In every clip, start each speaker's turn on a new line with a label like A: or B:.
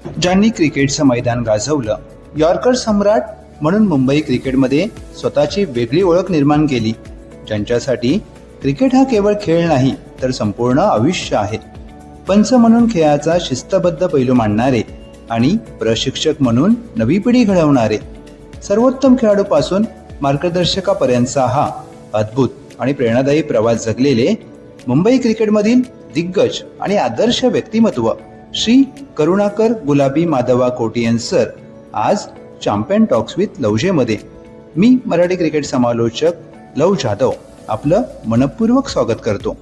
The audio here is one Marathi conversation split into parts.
A: ज्यांनी क्रिकेटचं मैदान गाजवलं, यॉर्कर सम्राट म्हणून मुंबई क्रिकेटमध्ये स्वतःची वेगळी ओळख निर्माण केली, ज्यांच्यासाठी क्रिकेट हा केवळ खेळ नाही तर संपूर्ण आयुष्य आहे. पंच म्हणून खेळाचा शिस्तबद्ध पैलू मांडणारे आणि प्रशिक्षक म्हणून नवी पिढी घडवणारे, सर्वोत्तम खेळाडूपासून मार्गदर्शकापर्यंतचा हा अद्भुत आणि प्रेरणादायी प्रवास जगलेले मुंबई क्रिकेटमधील दिग्गज आणि आदर्श व्यक्तिमत्व श्री करुणाकर गुलाबी माधवा कोटियन सर आज चॅम्पियन टॉक्स विथ लवजेमध्ये. मी मराठी क्रिकेट समालोचक लव जाधव आपलं मनपूर्वक स्वागत करतो.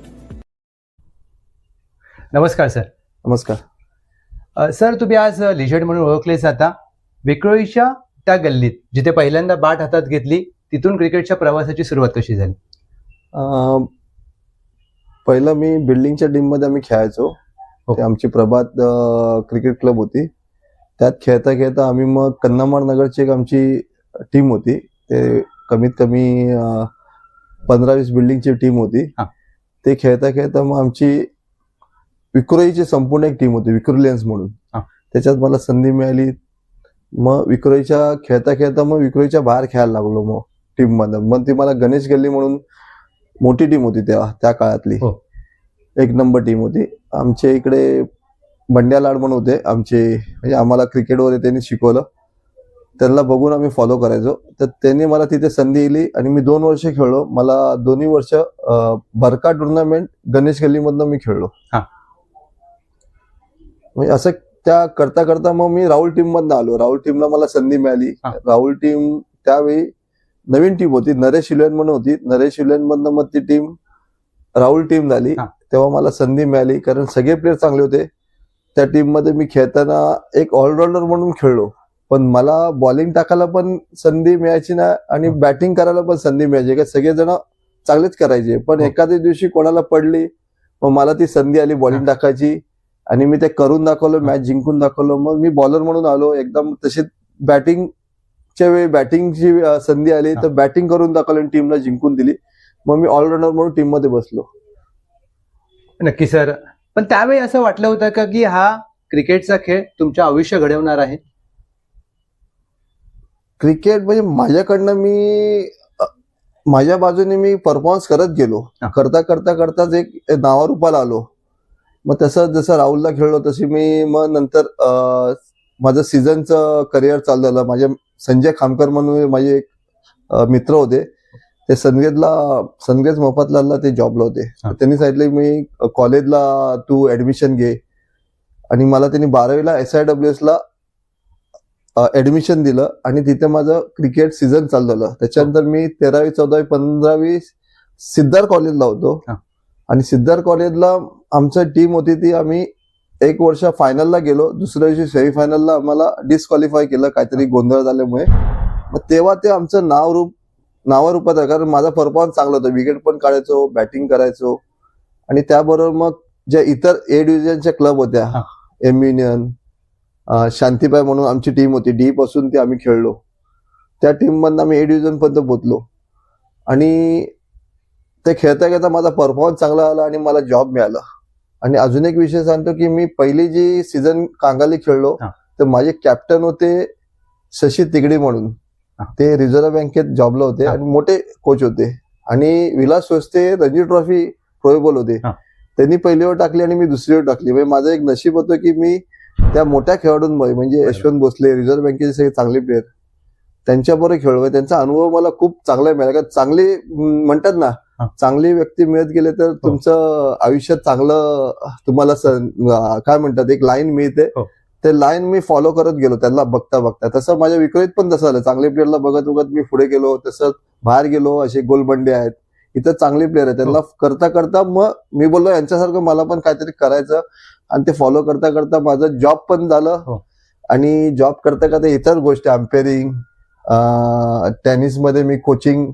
B: नमस्कार सर.
C: नमस्कार
B: सर, तुम्ही आज लिजेंड म्हणून ओळखले जाता. विक्रोळीच्या त्या गल्लीत जिथे पहिल्यांदा बॅट हातात घेतली, तिथून क्रिकेटच्या प्रवासाची सुरुवात कशी झाली?
C: पहिलं मी बिल्डिंगच्या टीममध्ये आम्ही खेळायचो. ते आमची प्रभात क्रिकेट क्लब होती. त्यात खेळता खेळता आम्ही मग कन्नमार नगरची एक आमची टीम होती. ते कमीत कमी 15-20 बिल्डिंगची टीम होती. ते खेळता खेळता मग आमची विक्रोळीची संपूर्ण एक टीम होती, विक्रोलियन्स म्हणून. त्याच्यात मला संधी मिळाली. मग विक्रोळीच्या खेळता खेळता मग विक्रोळीच्या बाहेर खेळायला लागलो मग टीम मध्ये. मग ती मला गणेश गल्ली म्हणून मोठी टीम होती त्या काळातली. एक नंबर टीम होती. आमच्या इकडे बंड्या लाड म्हणून होते आमचे, म्हणजे आम्हाला क्रिकेट वगैरे त्यांनी शिकवलं. त्यांना बघून आम्ही फॉलो करायचो. तर त्यांनी मला तिथे संधी दिली आणि मी 2 वर्ष खेळलो. मला दोन्ही वर्ष बरका टुर्नामेंट गणेश गल्लीमधनं मी खेळलो. म्हणजे असं त्या करता करता मग मी राहुल टीम मधनं आलो. राहुल टीमला मला संधी मिळाली. राहुल टीम त्यावेळी नवीन टीम होती, नरेश इलेव्हन म्हणून होती. नरेश इलेव्हन मधनं मग ती टीम राहुल टीम झाली. तेव्हा मला संधी मिळाली कारण सगळे प्लेयर चांगले होते त्या टीम मध्ये. मी खेळताना एक ऑलराऊंडर म्हणून खेळलो, पण मला बॉलिंग टाकायला पण संधी मिळायची ना आणि बॅटिंग करायला पण संधी मिळायची. का सगळेजण चांगलेच करायचे, पण एखाद्या दिवशी कोणाला पडली मग मला ती संधी आली बॉलिंग टाकायची आणि मी ते करून दाखवलं, मॅच जिंकून दाखवलं. मग मी बॉलर म्हणून आलो. एकदम तशी बॅटिंगच्या वेळी बॅटिंगची संधी आली तर बॅटिंग करून दाखवलं, टीमला जिंकून दिली. मग मी ऑलराऊंडर म्हणून टीम मध्ये बसलो.
B: नक्की सर, पण त्यावेळी असं वाटलं होतं का की हा क्रिकेटचा खेळ तुमचं आयुष्य घडवणार आहे?
C: क्रिकेट म्हणजे माझ्याकडनं मी माझ्या बाजूने मी परफॉर्मन्स करत गेलो. करता करता करताच एक नावारूपाला आलो. मग तसं जसं राहुलला खेळलो तशी मी मग नंतर माझं सीझनचं करिअर चालू झालं. माझे संजय खामकर म्हणून माझे एक मित्र होते. ते सनगेज मोफतलालला ते जॉबला होते. त्यांनी सांगितलं मी कॉलेजला तू ऍडमिशन घे आणि मला त्यांनी 12वीला SIWS ला ऍडमिशन दिलं आणि तिथे माझं क्रिकेट सीझन चालू झालं. त्याच्यानंतर मी 13वी 14वी 15वी सिद्धार्थ कॉलेजला होतो आणि सिद्धार्थ कॉलेजला आमची टीम होती ती आम्ही 1 वर्ष फायनलला गेलो. दुसऱ्या दिवशी सेमीफायनलला आम्हाला डिस्क्वालिफाय केलं काहीतरी गोंधळ झाल्यामुळे. मग तेव्हा ते आमचं नावारूपात आहे कारण माझा परफॉर्मन्स चांगला होता. विकेट पण काढायचो, बॅटिंग करायचो आणि त्याबरोबर मग ज्या इतर A डिव्हिजनच्या क्लब होत्या, एम युनियन, शांतीबाई म्हणून आमची टीम होती, डी पासून ती आम्ही खेळलो. त्या टीम मधनं आम्ही A डिव्हिजन पर्यंत पोहोचलो आणि ते खेळता खेळता माझा परफॉर्मन्स चांगला आला आणि मला जॉब मिळाला. आणि अजून एक विषय सांगतो की मी पहिली जी सीझन कांगाली खेळलो तर माझे कॅप्टन होते शशी तिगडी म्हणून. ते रिझर्व्ह बँकेत जॉबला होते आणि मोठे कोच होते. आणि विलास स्वस्ते रणजी ट्रॉफी प्रोबेबल होते. त्यांनी पहिली ओव्हर टाकली आणि मी दुसरी ओव्हर टाकली. म्हणजे माझं एक नशीब होतं की मी त्या मोठ्या खेळाडूंमध्ये म्हणजे यशवंत भोसले, रिझर्व्ह बँकेचे सगळे चांगले प्लेयर, त्यांच्याबरोबर खेळलोय. त्यांचा अनुभव मला खूप चांगला मिळाला. कारण चांगले म्हणतात ना, चांगली व्यक्ती मिळत गेले तर तुमचं आयुष्यात चांगलं तुम्हाला काय म्हणतात एक लाईन मिळते. ते लाईन मी फॉलो करत गेलो त्यांना बघता बघता. तसं माझ्या विक्रोळीत पण तसं झालं. चांगले प्लेअरला बघत बघत मी पुढे गेलो. तसंच बाहेर गेलो. असे गोलबंडे आहेत, इथं चांगले प्लेअर आहेत, त्यांना करता करता मग मी बोललो यांच्यासारखं मला पण काहीतरी करायचं आणि ते फॉलो करता करता माझं जॉब पण झालं. आणि जॉब करता करता इतर गोष्टी अम्पेअरिंग, टेनिसमध्ये मी कोचिंग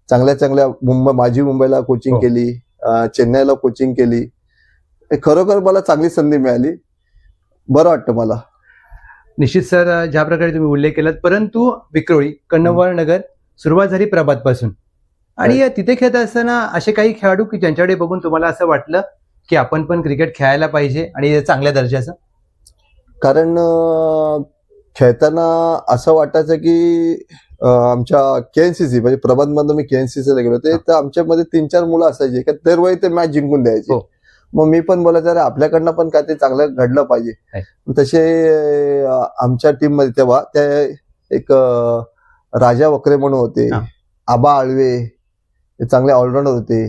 C: चांगल्या माझी मुंबईला कोचिंग केली, चेन्नईला कोचिंग केली. खरोखर मला चांगली संधी मिळाली. बरं वाटतं मला.
B: निश्चित सर, ज्या प्रकारे तुम्ही उल्लेख केलात, परंतु विक्रोळी, कन्नमार नगर सुरुवात झाली प्रभात पासून आणि तिथे खेळत असताना असे काही खेळाडू की ज्यांच्याकडे बघून तुम्हाला असं वाटलं की आपण पण क्रिकेट खेळायला पाहिजे आणि चांगल्या दर्जाचं?
C: कारण खेळताना असं वाटायचं की आमच्या केएनसीसी म्हणजे प्रबंधमधून मी केएनसीसीला गेलो ते तर आमच्यामध्ये 3-4 मुलं असायची का दरवेळी ते मॅच जिंकून द्यायचे.
B: हो.
C: मग मी पण बोलायचं अरे आपल्याकडनं पण काय ते चांगलं घडलं पाहिजे. तसे आमच्या टीम मध्ये तेव्हा ते एक राजा वक्रे म्हणून होते, आबा आळवे हे चांगले ऑलराऊंडर होते,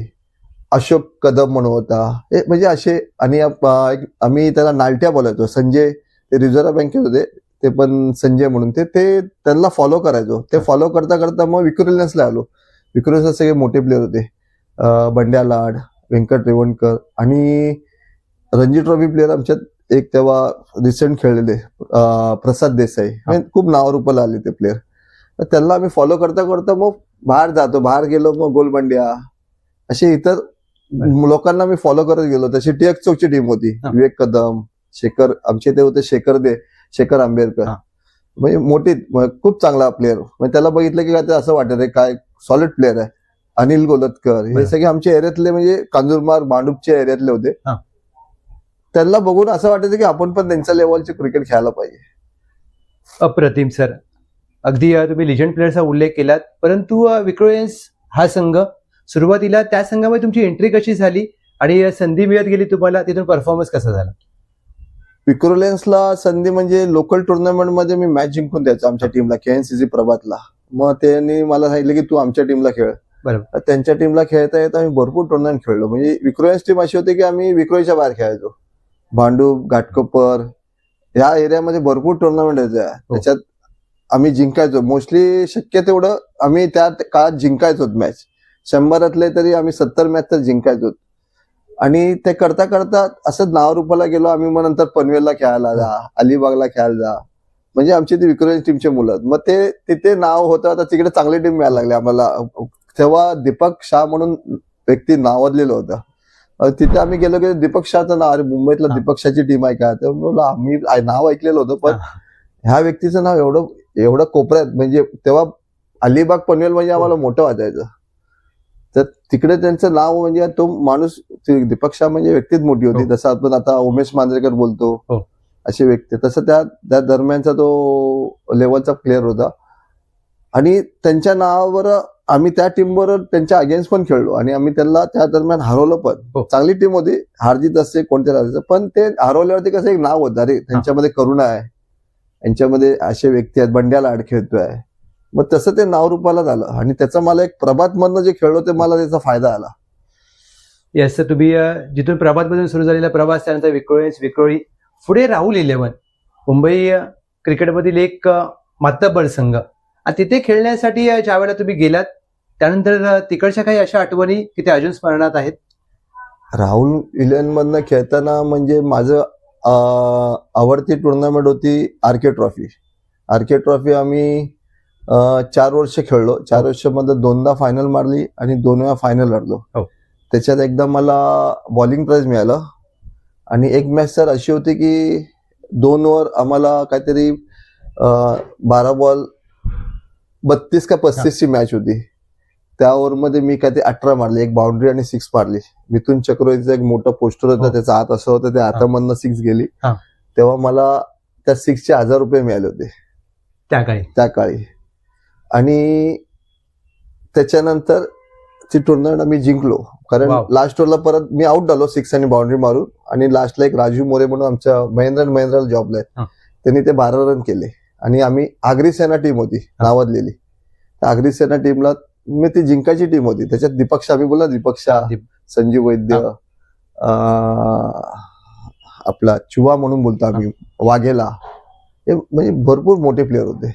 C: अशोक कदम म्हणून होता, म्हणजे असे. आणि आम्ही त्याला नालट्या बोलायचो. संजय ते रिझर्व्ह बँकेत होते ते पण संजय म्हणून ते त्यांना फॉलो करायचो. ते फॉलो करता करता मग विक्रोलियन्सला आलो. विक्रोलियन्स सगळे मोठे प्लेअर होते, बंड्या लाड, व्यंकट रेवणकर आणि रणजी ट्रॉफी प्लेअर आमच्यात एक तेव्हा रिसेंट खेळलेले प्रसाद देसाई, खूप नावारूपाला आले ते प्लेअर. त्यांना आम्ही फॉलो करता करता मग बाहेर गेलो. मग गोलबंड्या असे इतर लोकांना मी फॉलो करत गेलो. तशी टिळक चौकची टीम होती, विवेक कदम, शेखर, आमचे ते होते शेखर आंबेडकर, म्हणजे मोठी खूप चांगला प्लेअर. म्हणजे त्याला बघितलं की काय असं वाटत काय सॉलिड प्लेअर आहे. अनिल गोलतकर हे सगळे आमच्या एरियातले म्हणजे कांजूरमार्ग भांडूपच्या एरियातले होते. त्यांना बघून असं वाटायचं की आपण पण त्यांच्या लेवलचे क्रिकेट खेळायला पाहिजे.
B: अप्रतिम सर. अगदी तुम्ही लिजंड प्लेअरचा उल्लेख केलात, परंतु विक्रोलियन्स हा संघ सुरुवातीला त्या संघामध्ये तुमची एंट्री कशी झाली आणि संधी मिळत गेली तुम्हाला, तिथून परफॉर्मन्स कसा झाला?
C: विक्रोलियन्सला संधी म्हणजे लोकल टुर्नामेंटमध्ये मी मॅच जिंकून द्यायचो आमच्या टीमला, केएनसीसी प्रभातला. मग त्यांनी मला सांगितलं की तू आमच्या टीमला खेळ.
B: बरोबर.
C: त्यांच्या टीमला खेळता येता आम्ही भरपूर टुर्नामेंट खेळलो. म्हणजे विक्रोलियन्स टीम अशी होती की आम्ही विक्रोळीच्या बाहेर खेळायचो. भांडूप, घाटकोपर या एरियामध्ये भरपूर टुर्नामेंट यायच्या. त्याच्यात आम्ही जिंकायचो. मोस्टली शक्य तेवढं आम्ही त्या काळात जिंकायचो मॅच. 100 तरी आम्ही 70 मॅच तर जिंकायचो. आणि ते करता करता असं नावारूपाला गेलो आम्ही. मग नंतर पनवेलला खेळायला जा, अलिबागला खेळायला जा, म्हणजे आमची ती विक्रोलियन्स टीमचे मुलं. मग ते तिथे नाव होतं. आता तिकडे चांगली टीम मिळायला लागली आम्हाला. तेव्हा दीपक शाह म्हणून व्यक्ती नावाजलेलं होतं. तिथे आम्ही गेलो की दीपक शाहचं नाव, अरे मुंबईतला दीपक शाहची टीम आहे का? तर आम्ही नाव ऐकलेलं होतं, पण ह्या व्यक्तीचं नाव एवढं कोपऱ्यात, म्हणजे तेव्हा अलिबाग पनवेल म्हणजे आम्हाला मोठं वाटायचं. तर तिकडे त्यांचं नाव म्हणजे तो माणूस दीपक शाह म्हणजे व्यक्तीच मोठी होती. तसं आपण आता उमेश मांजरेकर बोलतो अशी व्यक्ती, तसं त्या दरम्यानचा तो लेवलचा प्लेअर होता. आणि त्यांच्या नावावर आम्ही त्या टीमबरोबर त्यांच्या अगेन्स्ट पण खेळलो आणि आम्ही त्यांना त्या दरम्यान हरवलं पण. चांगली टीम होती, हारजीत असते कोणत्या राहायचं, पण ते हरवल्यावरती कसं एक नाव होतं, अरे त्यांच्यामध्ये करुणा आहे, यांच्यामध्ये असे व्यक्ती आहेत, बंड्या लाड खेळतोय. मग तसं ते नाव रूपाला झालं आणि त्याचा मला एक प्रभातमधनं जे खेळलो ते मला त्याचा फायदा आला.
B: येस, तुम्ही जिथून प्रभातमधून सुरू झालेला प्रवास, त्यानंतर विक्रोळी, पुढे राहुल 11 मुंबई क्रिकेटमधील एक मातब्बर संघ. तिथे खेळण्यासाठी ज्या वेळेला तुम्ही गेलात त्यानंतर तिकडच्या काही अशा आठवणी की त्या अजून स्मरणात आहेत?
C: राहुल 11 मधनं खेळताना म्हणजे माझं आवडती टुर्नामेंट होती आरके ट्रॉफी. आरके ट्रॉफी आम्ही 4 वर्ष खेळलो. 4 वर्षामध्ये 2दा फायनल मारली आणि 2 वेळा फायनल हरलो. त्याच्यात एकदा मला बॉलिंग प्राइज मिळालं आणि एक मॅच सर अशी होती की 2 ओव्हर आम्हाला काहीतरी 12 बॉल 32 का 35 ची मॅच होती. त्या ओव्हरमध्ये मी काहीतरी 18 मारले, एक बाउंड्री आणि 6 मारली. मिथुन चक्रवर्तीचं एक मोठं पोस्टर होतं, त्याचा हात असं होतं, त्या हातामधनं 6 गेली. तेव्हा मला त्या 6चे 1000 रुपये मिळाले होते त्या काळी. आणि त्याच्यानंतर ती टुर्नामेंट आम्ही जिंकलो, कारण लास्ट ओव्हरला परत मी आउट झालो 6 आणि बाउंड्री मारून. आणि लास्टला एक राजू मोरे म्हणून आमच्या महिंद्रा जॉबला आहेत, त्यांनी ते 12 रन केले. आणि आम्ही आगरी सेना टीम होती नावाजलेली. आगरी सेना टीमला मी ती जिंकायची टीम होती. त्याच्यात दीपक शाह, मी बोलला दीपक शाह, संजीव वैद्य, आपला चुवा म्हणून बोलतो आम्ही, वाघेला, हे म्हणजे भरपूर मोठे प्लेअर होते.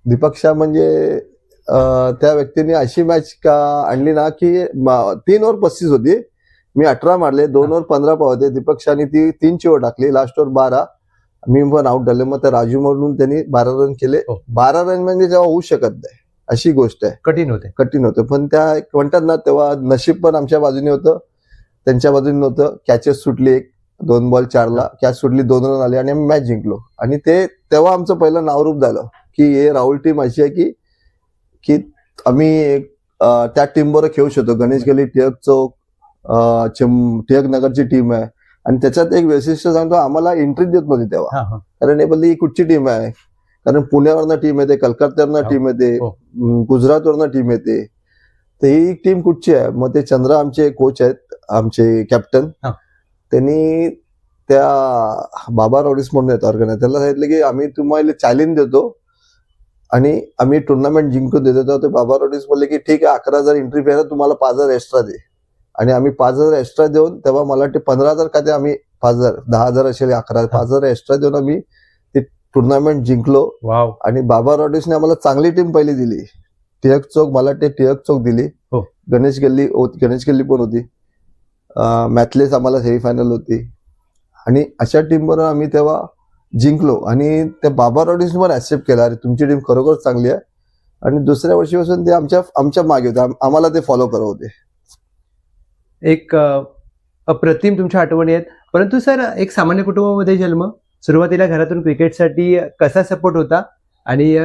C: दीपक शाह म्हणजे त्या व्यक्तीने अशी मॅच का आणली ना की 3 ओव्हर 35 होती, मी 18 मारले, 2 ओव्हर 15 होते. दीपक शाहने ती 3 ओव्हर टाकली, लास्ट ओव्हर 12, मी पण आउट झाले. मग त्या राजू म्हणून त्यांनी 12 रन केले. 12 रन म्हणजे जेव्हा होऊ शकत नाही अशी गोष्ट आहे, कठीण होते. पण त्या म्हणतात ना, तेव्हा नशीब पण आमच्या बाजूने होतं, त्यांच्या बाजूने नव्हतं. कॅचेस सुटली, 2 बॉल 4ला कॅच सुटली, 2 रन आले आणि आम्ही मॅच जिंकलो. आणि ते तेव्हा आमचं पहिलं नावरूप झालं की हे राहुल टीम अशी आहे की आम्ही त्या टीम बरोबर खेळू शकतो. गणेश गली, टिळक चौक, टिळक नगरची टीम आहे आणि त्याच्यात एक वैशिष्ट्य सांगतो, आम्हाला एंट्री देत नव्हती तेव्हा.
B: हा, हा.
C: कारण हे बोलली ही कुठची टीम आहे, कारण पुण्यावरनं टीम येते, कलकत्त्यावरनं
B: हो,
C: टीम येते,
B: हो.
C: गुजरातवरनं टीम येते, तर ही टीम कुठची आहे. मग ते चंद्रा आमचे कोच आहेत, आमचे कॅप्टन,
B: हा.
C: त्यांनी त्या बाबा रॉडीस म्हणून येतो ऑर्गनायझर, त्याला सांगितलं की आम्ही तुम्हाला चॅलेंज देतो आणि आम्ही टुर्नामेंट जिंकून देतो. ते बाबा रॉडीस बोलले की ठीक आहे, 11,000 एंट्री फी आहे, तुम्हाला 5,000 एक्स्ट्रा दे. आणि आम्ही 5,000 एक्स्ट्रा देऊन, तेव्हा मला वाटते 15,000 का ते, आम्ही 5,000 10,000 असेल, 11 5,000 एक्स्ट्रा देऊन आम्ही ते टुर्नामेंट जिंकलो.
B: वाव.
C: आणि बाबा रॉडीसने आम्हाला चांगली टीम पहिली दिली. टिळक चौक, मला वाटते टिळक चौक दिली,
B: हो.
C: गणेश गल्ली पण होती, मॅथलेस आम्हाला सेमीफायनल होती. आणि अशा टीमवर आम्ही तेव्हा जिंकलो. आणि त्या बाबा रॉडीसने पण ऍक्सेप्ट केला, अरे तुमची टीम खरोखर चांगली आहे. आणि दुसऱ्या वर्षीपासून ते आमच्या मागे होते, आम्हाला ते फॉलो करत होते.
B: एक अप्रतिम तुमच्या आठवणी आहेत. परंतु सर, एक सामान्य कुटुंबामध्ये जन्म, सुरुवातीला घरातून क्रिकेटसाठी कसा सपोर्ट होता आणि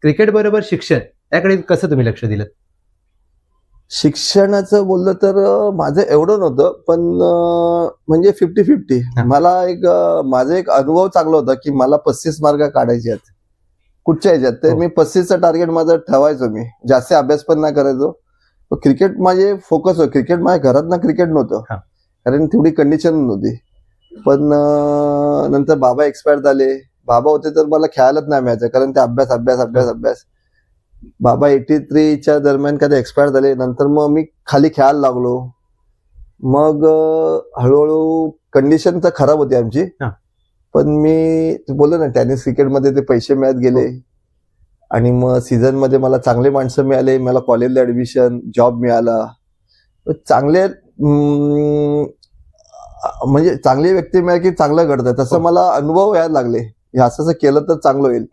B: क्रिकेट बरोबर शिक्षण याकडे कसं तुम्ही लक्ष दिलं?
C: शिक्षणाचं बोललं तर माझं एवढं नव्हतं, पण म्हणजे 50-50.
B: हा.
C: मला माझा एक अनुभव चांगला होता की मला 35 मार्क काढायचे आहेत कुठच्या ह्याच्यात. ते
B: हो.
C: मी 35चं टार्गेट माझं ठेवायचो. मी जास्त अभ्यास पण नाही करायचो. क्रिकेट माझे फोकस होतं. क्रिकेट माझ्या घरात ना क्रिकेट नव्हतं,
B: हा.
C: कारण तेवढी कंडिशन नव्हती. पण नंतर बाबा एक्सपायर झाले. बाबा होते तर मला खेळायलाच नाही मिळायचं, कारण ते अभ्यास अभ्यास अभ्यास अभ्यास. बाबा 83च्या दरम्यान कधी एक्सपायर झाले. नंतर मग मी खाली खेळायला लागलो. मग हळूहळू कंडिशन तर खराब होती आमची.
B: हा.
C: पण मी बोललो ना, टेनिस क्रिकेटमध्ये ते पैसे मिळत गेले. आणि मग सीझन मध्ये मला चांगले माणसं मिळाले, मला कॉलेजला ऍडमिशन, जॉब मिळाला. चांगले म्हणजे चांगली व्यक्ती मिळाली की चांगलं घडतं, तसं
B: हो.
C: मला अनुभव यायला लागले. हे असं केलं तर चांगलं होईल.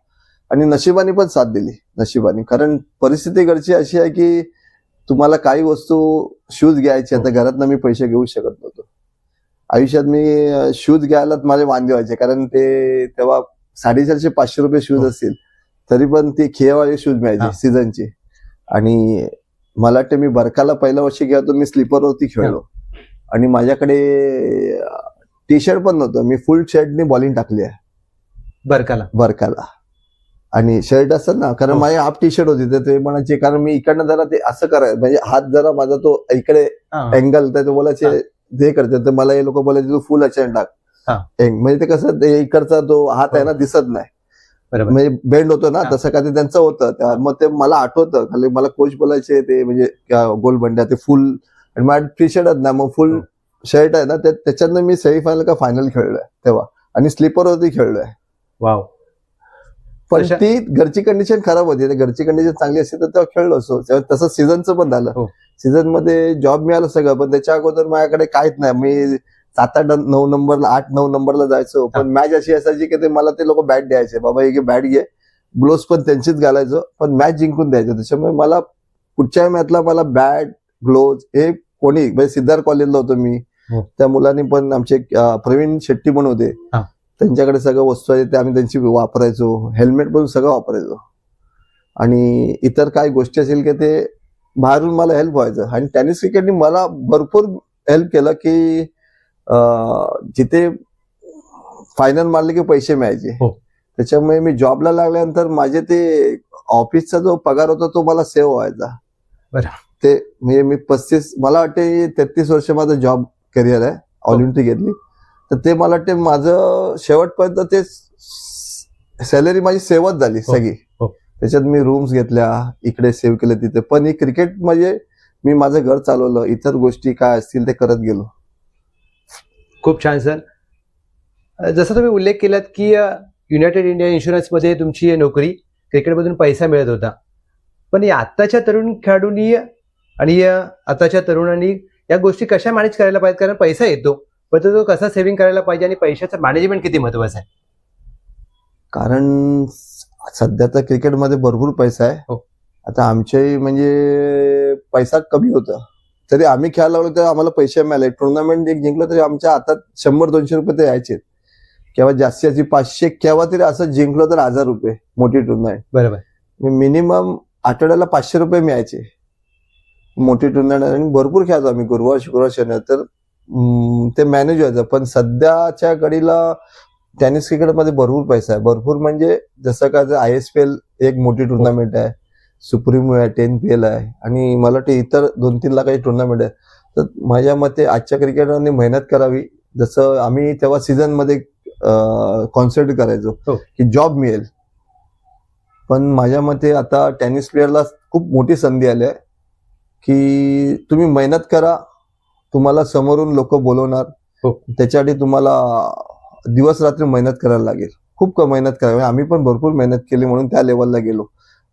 C: आणि नशिबाने पण साथ दिली, नशिबाने. कारण परिस्थिती घरची अशी आहे की तुम्हाला काही वस्तू, शूज घ्यायचे, आता घरात मी पैसे घेऊ शकत नव्हतो. आयुष्यात मी शूज घ्यायला माझे वांदे व्हायचे, कारण ते तेव्हा 450-500 रुपये शूज
B: हो.
C: असतील, तरी पण ती खेळवाले शूज
B: हा.
C: मिळायचे सीझनचे. आणि मला वाटतं मी बरकाला पहिल्या वर्षी गेलो, मी स्लीपरवरती खेळलो. आणि माझ्याकडे टी शर्ट पण नव्हतं, मी फुल शर्टनी बॉलिंग टाकली आहे बरकाला. आणि शर्ट असतात ना, कारण
B: हो.
C: माझी हाफ टी शर्ट होती, तर ते म्हणायचे, कारण मी इकडनं जरा ते असं करायचं, म्हणजे हात जरा माझा तो इकडे अँगल, तर ते बोलायचे ते करते, तर मला हे लोक बोलायचे तू फुल अचान टाक. म्हणजे ते कसं, ते इकडचा तो हात आहे ना, दिसत नाही,
B: बरोबर,
C: म्हणजे बेंड होतो ना, तसं का ते त्यांचं होतं. मग ते मला आठवतं, खाली मला कोच बोलायचे ते, म्हणजे गोलबंड्या ते फुल. आणि माझ्या टी शर्ट ना, मग फुल शर्ट आहे ना, त्याच्यातनं मी सेमीफायनल का फायनल खेळलोय तेव्हा, आणि स्लीपरवरती खेळलोय.
B: वाव.
C: पण ती घरची कंडिशन खराब होती, घरची कंडिशन चांगली असते तर तेव्हा खेळलो असतो. तसं सीझनचं पण झालं.
B: हो.
C: सीझन मध्ये जॉब मिळालं सगळं, पण त्याच्या अगोदर माझ्याकडे काहीच नाही. मी 7-8-9 नंबरला 8-9 नंबरला जायचो. पण मॅच अशी असायची की ते मला ते लोक बॅट द्यायचे, बाबा एक बॅट घे, ग्लोव्स पण त्यांचीच घालायचो, पण मॅच जिंकून द्यायचं. त्याच्यामुळे मला पुढच्या मॅचला मला बॅट, ग्लोव्स हे कोणी, म्हणजे सिद्धार्थ कॉलेजला होतो मी, त्या मुलांनी पण, आमचे प्रवीण शेट्टी पण होते, त्यांच्याकडे सगळं वस्तू आहे ते आम्ही त्यांची वापरायचो. हेल्मेट पण सगळं वापरायचो. आणि इतर काही गोष्टी असेल की ते बाहेरून मला हेल्प व्हायचं. आणि टेनिस क्रिकेटने मला भरपूर हेल्प केलं की जिथे फायनल मारले की पैसे मिळायचे. त्याच्यामुळे मी जॉबला लागल्यानंतर माझे ते ऑफिसचा जो पगार होता तो मला सेव्ह व्हायचा. ते म्हणजे मी 35, मला वाटते 33 वर्ष माझं जॉब करिअर आहे, ऑलिम्पिक घेतली, तर ते मला वाटते माझं शेवटपर्यंत ते सॅलरी माझी सेव्हच झाली सगळी. त्याच्यात मी रूम्स घेतल्या, इकडे सेव्ह केले तिथे. पण ही क्रिकेट म्हणजे मी माझं घर चालवलं, इतर गोष्टी काय असतील ते करत गेलो.
B: खूप छान सर. जसं तुम्ही उल्लेख केलात की युनायटेड इंडिया इन्शुरन्समध्ये तुमची नोकरी, क्रिकेटमधून पैसा मिळत होता, पण या आत्ताच्या तरुण खेळाडूंनी आणि आताच्या तरुणांनी या गोष्टी कशा मॅनेज करायला पाहिजेत? कारण पैसा येतो, पण तो कसा सेव्हिंग करायला पाहिजे आणि पैशाचं मॅनेजमेंट किती महत्वाचं आहे?
C: कारण सध्या तर क्रिकेटमध्ये भरपूर पैसा आहे. आता आमच्याही म्हणजे पैसा कमी होता, तरी आम्ही खेळायला लागलो तर आम्हाला पैसे मिळाले. टुर्नामेंट एक जिंकलं तरी आमच्या हातात 100-200 रुपये ते यायचे, किंवा जास्तीत 500, केव्हा तरी असं जिंकलं तर 1000 रुपये मोठी टुर्नामेंट.
B: बरोबर.
C: मिनिमम आठवड्याला 500 रुपये मिळायचे मोठी टुर्नामेंट. आणि भरपूर खेळायचो आम्ही, गुरुवार, शुक्रवार, शनिवार. तर ते मॅनेज व्हायचं. पण सध्याच्या घडीला टेनिस क्रिकेटमध्ये भरपूर पैसा आहे. भरपूर म्हणजे जसं का ISPL एक मोठी टुर्नामेंट आहे, सुप्रीमो आहे, 10PL आहे आणि मला वाटतं इतर 2-3 लाखाची टुर्नामेंट आहे. तर माझ्या मते आजच्या क्रिकेटरने मेहनत करावी. जसं आम्ही तेव्हा सीझन मध्ये कॉन्सन्ट्रेट करायचो की जॉब मिळेल. पण माझ्या मते आता टेनिस प्लेअरला खूप मोठी संधी आली आहे की तुम्ही मेहनत करा, तुम्हाला समोरून लोक बोलवणार. त्याच्यासाठी तुम्हाला दिवस रात्री मेहनत करायला लागेल, खूप मेहनत करावी. आम्ही पण भरपूर मेहनत केली म्हणून त्या लेवलला गेलो.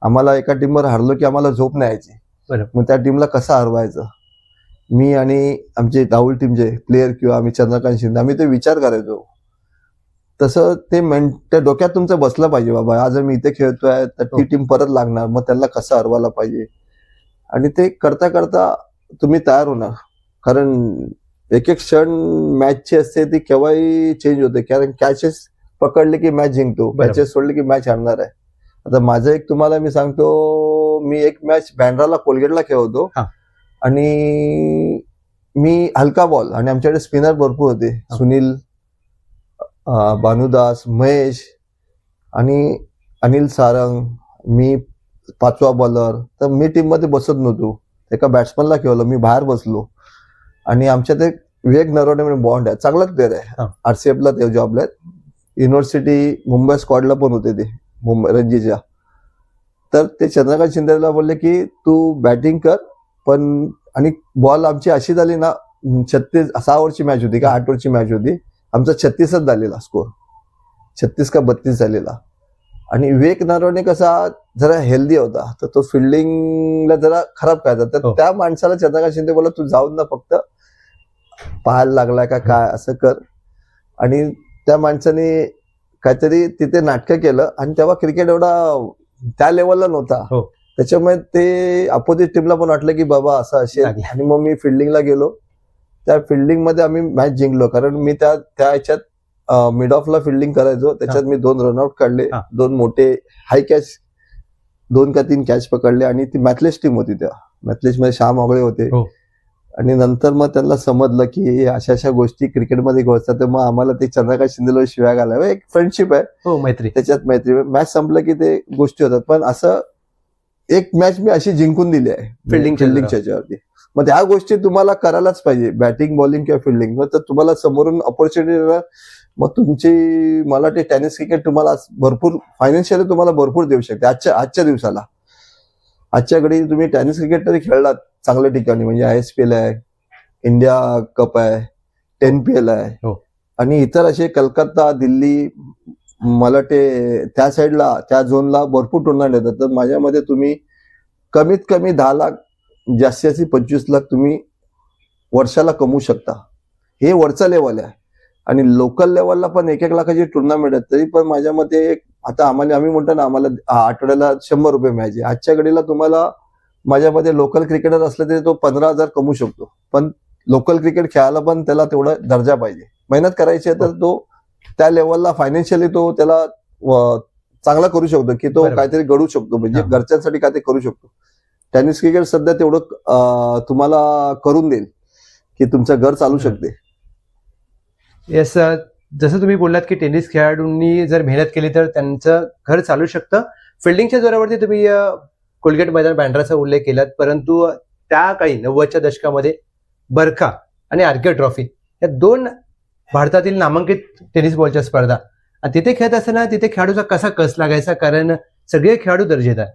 C: आम्हाला एका टीमवर हारलो की आम्हाला झोप नाही यायची. मग त्या टीमला कसं हरवायचं, मी आणि आमचे राहुल टीमचे प्लेयर किंवा आम्ही चंद्रकांत शिंदे आम्ही ते विचार करायचो. तसं ते त्या डोक्यात तुमचं बसलं पाहिजे, बाबा आज मी इथे खेळतोय तर ती टीम परत लागणार, मग त्यांना कसं हरवायला पाहिजे. आणि ते करता करता तुम्ही तयार होणार. कारण एक एक क्षण मॅचची असते ती केव्हाही चेंज होते. कारण कॅचेस पकडले की मॅच जिंकतो, कॅचेस सोडले की मॅच हारणार आहे. आता माझं एक तुम्हाला मी सांगतो, मी एक मॅच बँड्राला कोलगेटला खेळवतो आणि मी हलका बॉल आणि आमच्याकडे स्पिनर भरपूर होते, सुनील, भानुदास, महेश आणि अनिल सारंग, मी 5वा बॉलर. तर मी टीम मध्ये बसत नव्हतो, एका बॅट्समनला खेळवलं, मी बाहेर बसलो. आणि आमच्यात एक विवेक नरवणे म्हणून बॉन्ड आहे, चांगलाच प्लेअर आहे, RCFला ते जॉबला आहेत, युनिव्हर्सिटी मुंबई स्क्वॉडला पण होते ते मुंबई रणजीच्या. तर ते चंद्रकांत शिंदेला बोलले की तू बॅटिंग कर, पण आणि बॉल आमची अशी झाली ना, 6 ओव्हरची मॅच होती का 8 ओव्हरची मॅच होती, आमचा 36च झालेला स्कोर, 36 का 32 झालेला. आणि विवेक नरवणे कसा जरा हेल्दी होता, तर तो फिल्डिंगला जरा खराब करायचा. तर त्या माणसाला चंद्रकांत शिंदे बोला तू जाऊन ना फक्त पाहायला लागलाय का काय असं कर. आणि त्या माणसाने काहीतरी तिथे नाटकं केलं आणि तेव्हा क्रिकेट एवढा त्या लेवलला नव्हता. त्याच्यामुळे ते अपोजिट टीमला पण वाटलं की बाबा असं असेल. आणि मग मी फिल्डिंगला गेलो, त्या फिल्डिंग मध्ये आम्ही मॅच जिंकलो. कारण मी त्या ह्याच्यात मिड ऑफला फिल्डिंग करायचो, त्याच्यात मी 2 रनआउट काढले, 2 मोठे हाय कॅच, 2 का 3 कॅच पकडले. आणि ती मॅथलेस टीम होती, तेव्हा मॅथलेस मध्ये श्याम ओगळे होते. आणि नंतर मग त्यांना समजलं की अशा गोष्टी क्रिकेटमध्ये घडतात. तर मग आम्हाला ते चंद्रकांत शिंदेला शिव्या घालाव्या, एक फ्रेंडशिप आहे, मैत्री, त्याच्यात मैत्री. मॅच संपलं की ते गोष्टी होतात. पण असं एक मॅच मी अशी जिंकून दिली आहे फिल्डिंगच्या याच्यावरती. मग त्या गोष्टी तुम्हाला करायलाच पाहिजे, बॅटिंग, बॉलिंग किंवा फिल्डिंग. मग तर तुम्हाला समोरून ऑपॉर्च्युनिटी, मग तुमची मला ते टेनिस क्रिकेट तुम्हाला भरपूर फायनान्शियली तुम्हाला भरपूर देऊ शकते. आजच्या दिवसाला, आजच्या घडी तुम्ही टेनिस क्रिकेट तरी खेळलात चांगल्या ठिकाणी, म्हणजे ISPL आहे, इंडिया कप आहे, 10PL आहे, आणि इतर असे कलकत्ता, दिल्ली, मला ते त्या साईडला त्या झोनला भरपूर टुर्नामेंट येतात. तर माझ्यामध्ये तुम्ही कमीत कमी 10 लाख, जास्तीत 25 लाख तुम्ही वर्षाला कमवू शकता. हे वरचा लेवल आहे. आणि लोकल लेवलला पण 1-1 लाखाची टुर्नामेंट आहे. तरी पण माझ्या मते आता आम्ही म्हणतो ना, आम्हाला आठवड्याला 100 रुपये मिळायचे. आजच्या घडीला तुम्हाला माझ्यामध्ये लोकल क्रिकेटर असले तरी तो 15,000 कमवू शकतो. पण लोकल क्रिकेट खेळायला पण त्याला तेवढा दर्जा पाहिजे, मेहनत करायची आहे. तर तो त्या लेवलला फायनान्शियली तो त्याला चांगला करू शकतो की तो काहीतरी घडू शकतो, म्हणजे घरच्यांसाठी काहीतरी करू शकतो. टेनिस क्रिकेट सध्या तेवढं तुम्हाला करून देईल की तुमचं घर चालू शकते.
B: येस, जसं तुम्ही बोललात की टेनिस खेळाडूंनी जर मेहनत केली तर त्यांचं घर चालू शकतं. फिल्डिंगच्या जोरावरती तुम्ही कोलगेट मैदान बँड्राचा उल्लेख केलात, परंतु त्या काळी 90च्या दशकामध्ये बरखा आणि आर्के ट्रॉफी या 2 भारतातील नामांकित टेनिस बॉलच्या स्पर्धा, आणि तिथे खेळत असताना तिथे खेळाडूचा कसा कस लागायचा, कारण सगळे खेळाडू दर्जेदार.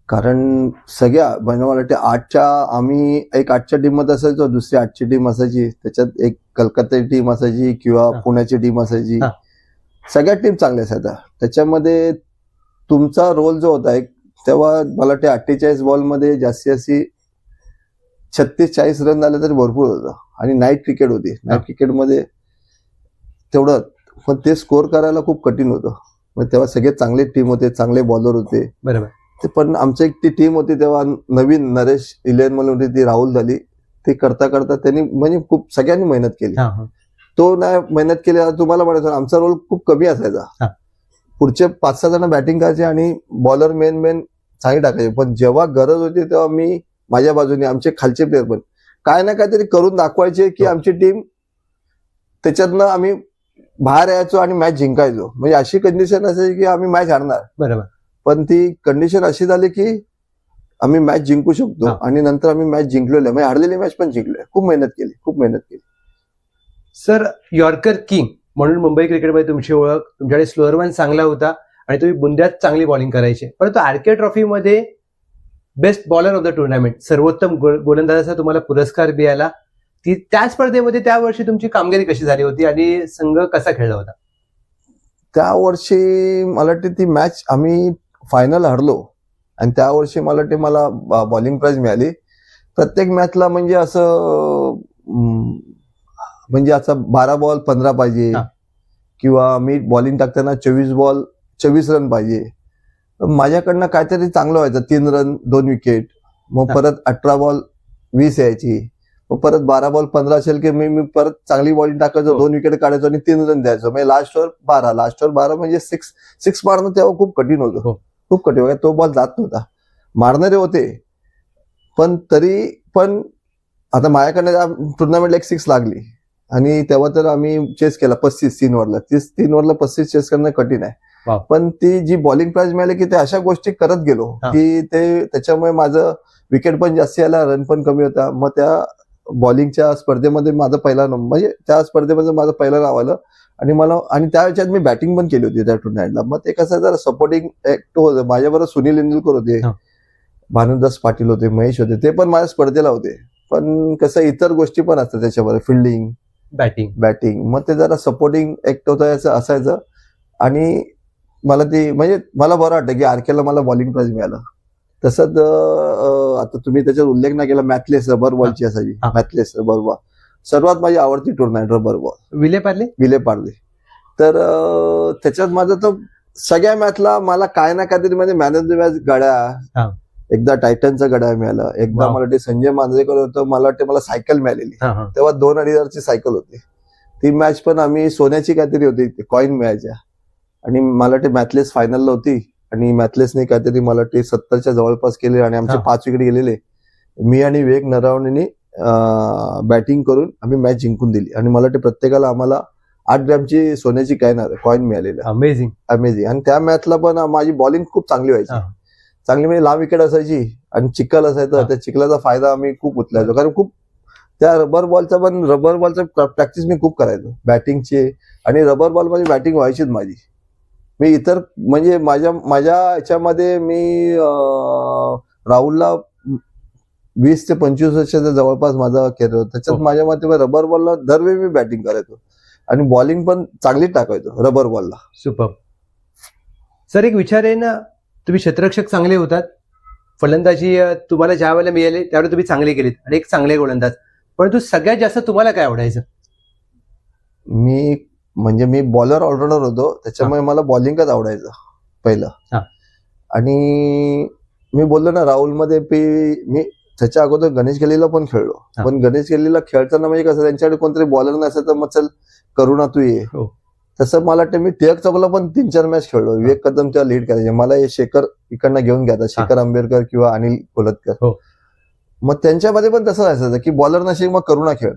C: कारण सगळ्या मला वाटते आम्ही एक 8च्या टीम मध्ये असायचो, दुसरी 8ची टीम असायची, त्याच्यात एक कलकत्ताची टीम असायची किंवा पुण्याची टीम असायची. सगळ्या टीम चांगल्या असायच्या. त्याच्यामध्ये तुमचा रोल जो होता एक, तेव्हा मला वाटते 48 बॉलमध्ये जास्तीत 36-40 रन झाले तरी भरपूर होतं. आणि नाईट क्रिकेट होती, नाईट क्रिकेटमध्ये तेवढं, पण ते स्कोर करायला खूप कठीण होतं. मग तेव्हा सगळे चांगले टीम होते, चांगले बॉलर होते.
B: बरोबर.
C: पण आमची एक ती टीम होती तेव्हा नवीन, नरेश 11 म्हणून होती, ती राहुल झाली. ते करता करता त्यांनी म्हणजे खूप सगळ्यांनी मेहनत केली. तो नाही मेहनत केली, तुम्हाला म्हणायचं आमचा रोल खूप कमी असायचा. पुढचे 5-6 जण बॅटिंग करायचे आणि बॉलर मेन चांगली टाकायचे. पण जेव्हा गरज होती तेव्हा मी माझ्या बाजूने, आमचे खालचे प्लेअर पण काय ना काहीतरी करून दाखवायचे की आमची टीम त्याच्यातनं आम्ही बाहेर यायचो आणि मॅच जिंकायचो. म्हणजे अशी कंडिशन असायची की आम्ही मॅच हारणार,
B: बरोबर.
C: पण ती कंडिशन अशी झाली की आम्ही मॅच जिंकू शकतो.
B: हा.
C: आणि नंतर आम्ही मॅच जिंकलेलो, म्हणजे हारलेली मॅच पण जिंकलोय. खूप मेहनत केली.
B: सर, यॉर्कर किंग म्हणून मुंबई क्रिकेटमध्ये तुमची ओळख, तुमच्याकडे स्लोअर वन चांगला होता आणि तुम्ही बुंद्यात चांगली बॉलिंग करायची. परंतु आरके ट्रॉफीमध्ये best bowler of the tournament, सर्वोत्तम गोलंदाजाचा तुम्हाला पुरस्कार मिळाला. त्या स्पर्धेमध्ये त्या वर्षी तुमची कामगिरी कशी झाली होती आणि संघ कसा खेळला होता?
C: त्या वर्षी मला वाटते ती मॅच आम्ही फायनल हरलो आणि त्या वर्षी मला वाटते मला बॉलिंग प्राइज मिळाली. प्रत्येक मॅचला म्हणजे असं म्हणजे असं 12 बॉल 15 पाहिजे किंवा मी बॉलिंग टाकताना 24 बॉल 24 रन पाहिजे. माझ्याकडनं काहीतरी चांगलं व्हायचं, 3 रन 2 विकेट, मग परत 18 बॉल 20 यायची, मग परत 12 बॉल 15 असेल की मी परत चांगली बॉलिंग टाकायचो, 2 विकेट काढायचो आणि 3 रन द्यायचो. म्हणजे लास्टवर 12 म्हणजे सिक्स मारणं तेव्हा खूप कठीण होतं. खूप कठीण, तो बॉल जात नव्हता. मारणारे होते पण तरी पण आता माझ्याकडनं टुर्नामेंटला एक 6 लागली आणि तेव्हा तर आम्ही चेस केला 35 3 ओव्हरला. 3 ओव्हरला 35 चेस करणं कठीण आहे. पण ती जी बॉलिंग प्राइज मिळाली की ते अशा गोष्टी करत गेलो की त्याच्यामुळे माझं विकेट पण जास्ती आला, रन पण कमी होता. मग त्या बॉलिंगच्या स्पर्धेमध्ये माझं पहिला नंबर, म्हणजे त्या स्पर्धेमध्ये माझं पहिलं नाव आलं आणि त्या वेळेस मी बॅटिंग पण केली होती त्या टुर्नामेंटला. मग ते कसं जरा सपोर्टिंग ऍक्ट होतं. माझ्याबरोबर सुनील इंदुलकर होते, भानुदास पाटील होते, महेश होते, ते पण माझ्या स्पर्धेला होते. पण कसं इतर गोष्टी पण असतात त्याच्याबरोबर, फिल्डिंग, बॅटिंग, मग ते जरा सपोर्टिंग ऍक्ट होतं असायचं. आणि मला ती म्हणजे मला बरं वाटतं की आरकेला मला बॉलिंग प्राइज मिळालं. तसंच आता तुम्ही त्याच्यात उल्लेख नाही केला, मॅथलेस रबर बॉलची असायची. मॅथलेस रबर बॉल सर्वात माझी आवडती tournament, rubber ball, Vile Parle. तर त्याच्यात माझं तर सगळ्या मॅचला मला काय ना काहीतरी म्हणजे मॅन ऑफ द मॅच गड्या, एकदा टायटनचा गड्या मिळाला, एकदा मला वाटते संजय मांजरेकर होतं, मला वाटते मला सायकल मिळालेली. तेव्हा 2-2.5 सायकल होती. ती मॅच पण आम्ही सोन्याची काहीतरी होती, कॉईन मिळायच्या. आणि मला वाटते मॅथलेस फायनलला होती आणि मॅथलेसने काहीतरी मला वाटते 70च्या जवळपास केले आणि आमचे 5 विकेट गेलेले. मी आणि विवेक नरवणेने बॅटिंग करून आम्ही मॅच जिंकून दिली आणि मला वाटते प्रत्येकाला आम्हाला 8 ग्रॅमची सोन्याची कॉईन मिळालेली.
B: अमेझिंग.
C: आणि त्या मॅचला पण माझी बॉलिंग खूप चांगली व्हायची. चांगली म्हणजे लांब विकेट असायची आणि चिखल असायचं. त्या चिखलाचा फायदा आम्ही खूप उचलायचो, कारण खूप त्या रबर बॉलचा प्रॅक्टिस मी खूप करायचो बॅटिंगची. आणि रबर बॉल म्हणजे बॅटिंग व्हायचीच माझी. मी इतर म्हणजे माझ्या याच्यामध्ये मी राहुलला 20 ते 25 वर्षाच्या जवळपास माझा करिअर होता. त्याच्यात माझ्या मते रबर बॉलला दरवेळी मी बॅटिंग करायचो आणि बॉलिंग पण चांगली टाकायचो रबर बॉलला.
B: सुपर. सर, एक विचार आहे ना, तुम्ही क्षेत्ररक्षक चांगले होतात, फलंदाजी तुम्हाला ज्या वेळेला मिळाली त्यावेळेला तुम्ही चांगले केलीत आणि एक चांगले गोलंदाज, परंतु सगळ्यात जास्त तुम्हाला काय आवडायचं?
C: मी बॉलर ऑलराऊंडर होतो, त्याच्यामुळे मला बॉलिंगच आवडायचं पहिलं. आणि मी बोललो ना, राहुलमध्ये मी त्याच्या अगोदर गणेश गल्लीला पण खेळलो. पण गणेश गल्लीला खेळताना म्हणजे कसं, त्यांच्याकडे कोणतरी बॉलर नसेल तर मग चल करुणा तू ये. तसं मला वाटतं मी टिळक चौकला पण 3-4 मॅच खेळलो. विवेक कदम तेव्हा लीड करायचे, मला हे शेखर इकडनं घेऊन घ्यायचा, शेखर आंबेडकर किंवा अनिल कोलतकर. मग त्यांच्यामध्ये पण तसं असायचं की बॉलर नसेल मग करुणा खेळ.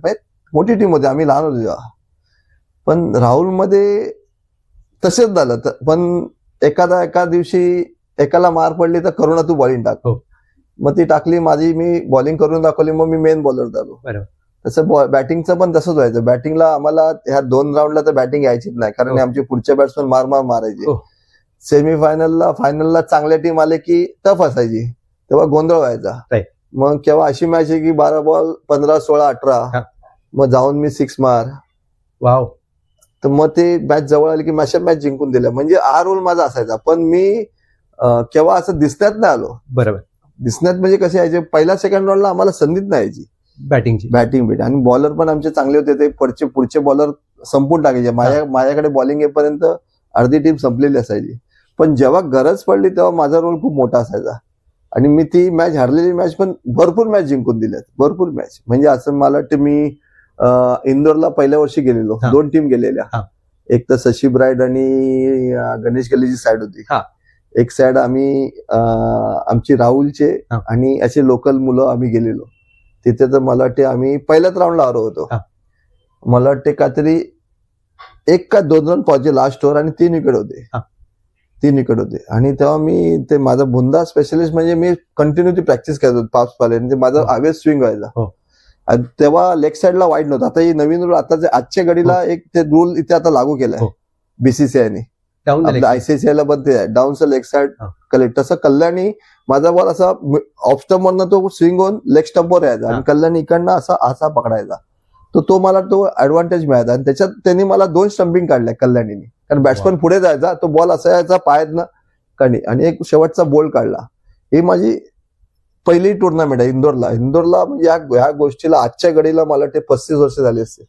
C: मोठी टीम होती, आम्ही लहान होतो तेव्हा. पण राहुलमध्ये तसेच झालं. पण एका दिवशी एकाला मार पडली तर करुणा तू बॉलिंग टाक. मग ती टाकली, मी बॉलिंग करून दाखवली, मग मी मेन बॉलर झालो. तसं बॅटिंगचं पण तसंच व्हायचं. बॅटिंगला आम्हाला ह्या 2 राऊंडला तर बॅटिंग यायचीच नाही, कारण आमचे पुढचे बॅट्समन मारायचे. फायनलला चांगल्या टीम आले की टफ असायची, तेव्हा गोंधळ व्हायचा. मग केव्हा अशी मॅच आहे की 12 बॉल 15, 16, 18, मग जाऊन मी 6 मार. तर मग ते मॅच जवळ आली की मॅच जिंकून दिल्या. म्हणजे हा रोल माझा असायचा. पण मी केव्हा असं दिसण्यात नाही आलो.
B: बरोबर.
C: दिसण्यात म्हणजे कसे यायचे, पहिल्या सेकंड राऊंडला आम्हाला संधीच नाही यायची बॅटिंग भेट. आणि बॉलर पण आमचे चांगले होते, ते पुढचे बॉलर संपून टाकायचे. माझ्याकडे बॉलिंग येईपर्यंत अर्धी टीम संपलेली असायची. पण जेव्हा गरज पडली तेव्हा माझा रोल खूप मोठा असायचा. आणि मी ती मॅच, हारलेली मॅच पण भरपूर मॅच जिंकून दिल्यात, भरपूर मॅच. म्हणजे असं मला वाटतं मी इंदोरला पहिल्या वर्षी गेलेलो, 2 टीम गेलेल्या. एक तर शशी ब्राईड आणि गणेश गल्लीची साईड होती. एक साईड आम्ही आमची राहुलचे आणि असे लोकल मुलं आम्ही गेलेलो. तिथे तर मला वाटते आम्ही पहिल्याच राऊंडला आलो होतो.
B: हा.
C: मला वाटते काहीतरी 1 का 2 रन पॉझिटिव्ह लास्ट ओव्हर आणि 3 विकेट होते.
B: हा.
C: 3 विकेट होते आणि तेव्हा मी ते माझा बुंदा स्पेशलिस्ट म्हणजे मी कंटिन्यू ती प्रॅक्टिस करत होतो पाच पाले आणि ते माझा हवेत स्विंग व्हायचा.
B: हो.
C: आणि तेव्हा लेग साईडला वाईड नव्हतं. आता ही नवीन रूल आता आजच्या घडीला एक ते रूल इथे आता लागू केलाय
B: हो.
C: बीसीसीआयने.
B: Down the leg.
C: आपल्या आयसीसीआयला पण ते डाऊनचं लेग साईड
B: हा.
C: कलेक्ट. तसं कल्याणी माझा बॉल असा ऑफ स्टंपवरनं तो स्विंग होऊन लेग स्टंपवर यायचा
B: हा.
C: आणि कल्याणी इकडनं असा पकडायचा. तो मला तो ऍडव्हान्टेज मिळायचा आणि त्याच्यात त्यांनी मला 2 स्टंपिंग काढल्या कल्याणीने. कारण बॅट्समन पुढे जायचा, तो बॉल असा यायचा पायातनं कणी आणि एक शेवटचा बोल्ड काढला. ही माझी पहिली टुर्नामेंट आहे इंदोरला म्हणजे ह्या गोष्टीला आजच्या घडीला मला ते 35 वर्ष झाली असते.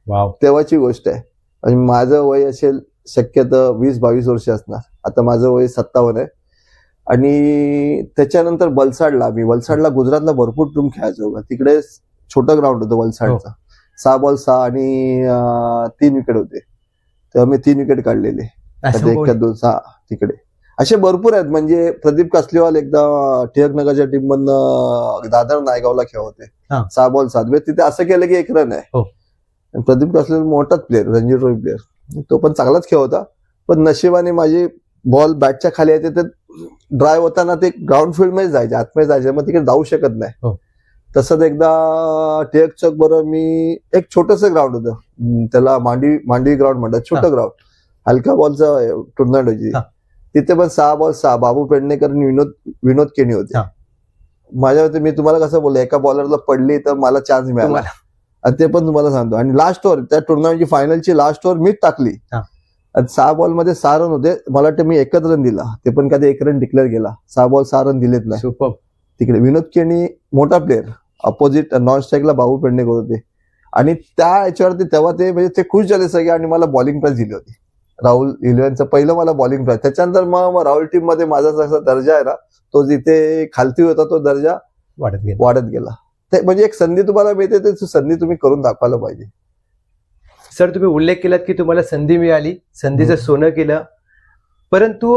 B: वाव.
C: तेव्हाची गोष्ट आहे. आणि माझं वय असेल शक्यतो 20-22 वर्ष असणार. आता माझं वय 57 आहे. आणि त्याच्यानंतर वलसाडला गुजरातला भरपूर टीम खेळायचो. तिकडे छोटं ग्राउंड होतं वलसाडचं. 6 बॉल 6 आणि 3 विकेट होते. तेव्हा मी 3 विकेट काढलेले.
B: असं
C: एक का 2 6 तिकडे असे भरपूर आहेत. म्हणजे प्रदीप कासलीवाल एकदा टिळकनगरच्या टीम मधनं दादर नायगावला खेळ होते.
B: हा.
C: 6 बॉल 7 तिथे असं केलं की 1 रन आहे.
B: हो.
C: आणि प्रदीप कासलीवाल मोठाच प्लेअर, रणजी ट्रॉफी प्लेअर. तो पण चांगलाच खेळ होता. पण नशिबाने माझी बॉल बॅटच्या खाली येते तर ड्राईव्ह होताना ते ग्राउंड फील्ड मध्ये जायचे, आतमध्ये जायचे, मग तिकडे जाऊ शकत नाही.
B: हो.
C: तसंच एकदा टिळक चौक बरोबर मी एक छोटस ग्राउंड होतं, त्याला मांडवी ग्राउंड म्हणतात, छोटं ग्राउंड, हलका बॉलचं टुर्नामेंट होती. तिथे पण 6 बॉल 6 बाबू पेडणेकर आणि विनोद केणी होते. माझ्या मी तुम्हाला कसं बोललो, एका बॉलरला पडली तर मला चान्स मिळाला आणि ते पण तुम्हाला सांगतो. आणि लास्ट ओव्हर त्या टुर्नामेंटची फायनलची लास्ट ओव्हर मीच टाकली आणि 6 बॉलमध्ये 6 रन होते. मला वाटतं मी 1च रन दिला, ते पण कधी 1 रन डिक्लेअर केला. 6 बॉल 6 रन दिलेत नाही. तिकडे विनोद केणी मोठा प्लेअर, अपोजिट नॉन स्ट्राईकला बाबू पेडणेकर होते. आणि त्या याच्यावरती तेव्हा ते म्हणजे ते खुश झाले सगळे आणि मला बॉलिंग प्राइज दिली होती. राहुल 11चं पहिलं मला बॉलिंग प्राइज. त्याच्यानंतर मग राहुल टीम मध्ये माझा जसा दर्जा आहे ना, तो जिथे खालती होता तो दर्जा वाढत गेला. ते म्हणजे एक संधी तुम्हाला मिळते, ते संधी तुम्ही करून दाखवायला पाहिजे.
B: सर, तुम्ही उल्लेख केलात की तुम्हाला संधी मिळाली, संधीचं सोनं केलं, परंतु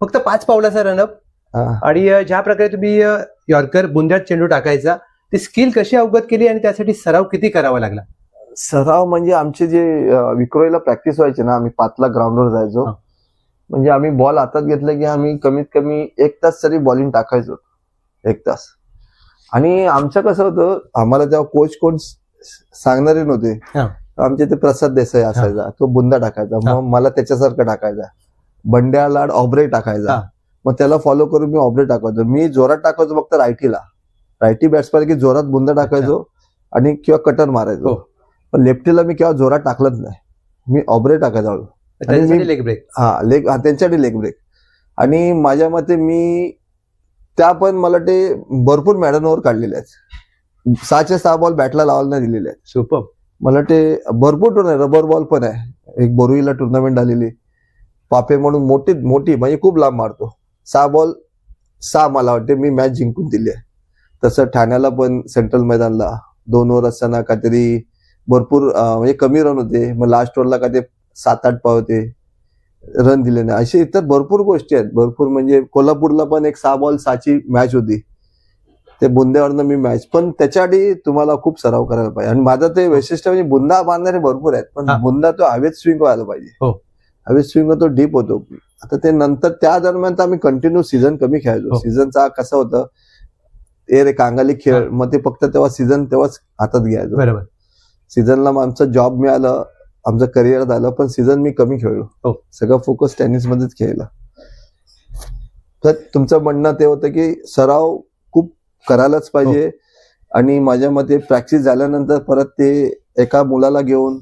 B: फक्त 5 पावलाचा रनअप आणि ज्या प्रकारे तुम्ही यॉर्कर बुंद्यात चेंडू टाकायचा, ती स्किल कशी अवगत केली आणि त्यासाठी सराव किती करावा लागला?
C: सराव म्हणजे आमचे जे विक्रोळीला प्रॅक्टिस व्हायची ना, आम्ही 5ला ग्राउंडवर जायचो. म्हणजे आम्ही बॉल हातात घेतलं की आम्ही कमीत कमी 1 तास तरी बॉलिंग टाकायचो, 1 तास. आणि आमचं कसं होतं, आम्हाला तेव्हा कोच सांगणारे नव्हते. आमचे ते प्रसाद देसाई असायचा, तो बुंदा टाकायचा, मग मला त्याच्यासारखं टाकायचा. बंड्या लाड ऑब्रे टाकायचा, मग त्याला फॉलो करून मी ऑब्रे टाकायचो. मी जोरात टाकायचो फक्त रायटी बॅट्समॅन की जोरात बुंदा टाकायचो आणि किंवा कटर मारायचो. पण लेफ्टीला मी केव्हा जोरात टाकलंच नाही, मी ऑब्रे टाकायचा.
B: Leg break.
C: त्यांच्यासाठी लेग ब्रेक. आणि माझ्या मते मी त्या पण मला ते भरपूर मॅडनवर काढलेले आहेत. 6चे 6 बॉल बॅटला लावायला नाही दिलेले आहेत.
B: सुपर.
C: मला ते भरपूर टुर्नामेंट, रबर बॉल पण आहे, एक बोरुईला टुर्नामेंट आलेली, पापे म्हणून मोठी म्हणजे खूप लांब मारतो. 6 बॉल 6 मला वाटते मी मॅच जिंकून दिली आहे. तसं ठाण्याला पण सेंट्रल मैदानला 2 ओव्हर असताना काहीतरी भरपूर म्हणजे कमी रन होते, मग लास्ट ओव्हरला काय ते 7-8 होते, रन दिले नाही. असे इतर भरपूर गोष्टी आहेत, भरपूर. म्हणजे कोल्हापूरला पण एक 6 बॉल 6ची मॅच होती, ते बुंद्यावरनं मी मॅच. पण त्याच्याआधी तुम्हाला खूप सराव करायला पाहिजे. आणि माझं ते वैशिष्ट्य म्हणजे बुंदा बांधणारे भरपूर आहेत, पण बुंदा तो हवेत स्विंग व्हायला पाहिजे. हवेत स्विंग तो डीप होतो. आता ते नंतर त्या दरम्यान तर आम्ही कंटिन्यू सीझन कमी खेळायचो. सीझनचा कसं होतं, कांगाली खेळ, मग ते फक्त तेव्हाच हातात घ्यायचो.
B: बरोबर.
C: सीझनला मग आमचं जॉब मिळालं, आमचं करिअर झालं, पण सीझन मी कमी खेळलो. सगळं फोकस टेनिस मध्येच खेळला. तर तुमचं म्हणणं ते होतं की सराव खूप करायलाच पाहिजे. आणि माझ्या मते प्रॅक्टिस झाल्यानंतर परत ते एका मुलाला घेऊन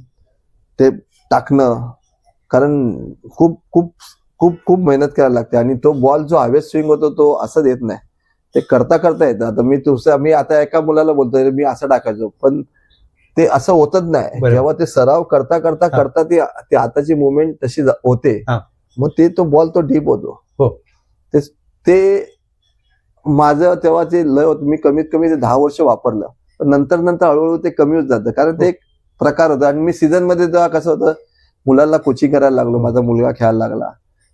C: ते टाकणं, कारण खूप खूप खूप खूप मेहनत करायला लागते. आणि तो बॉल जो हवेत स्विंग होतो तो असं देत नाही, ते करता येतं. आता मी आता एका मुलाला बोलतोय मी असं टाकायचो, पण ते असं होतच नाही. जेव्हा ते सराव करता ती हाताची मुवमेंट तशी होते, मग ते तो बॉल तो डीप होतो. ते माझं तेव्हा ते लय होतं. मी कमीत कमी ते 10 वर्ष वापरलं, पण नंतर हळूहळू ते कमी होत जातं, कारण ते एक प्रकार होता. आणि मी सीझन मध्ये तेव्हा कसं होतं, मुलांना कोचिंग करायला लागलो, माझा मुलगा खेळायला लागला.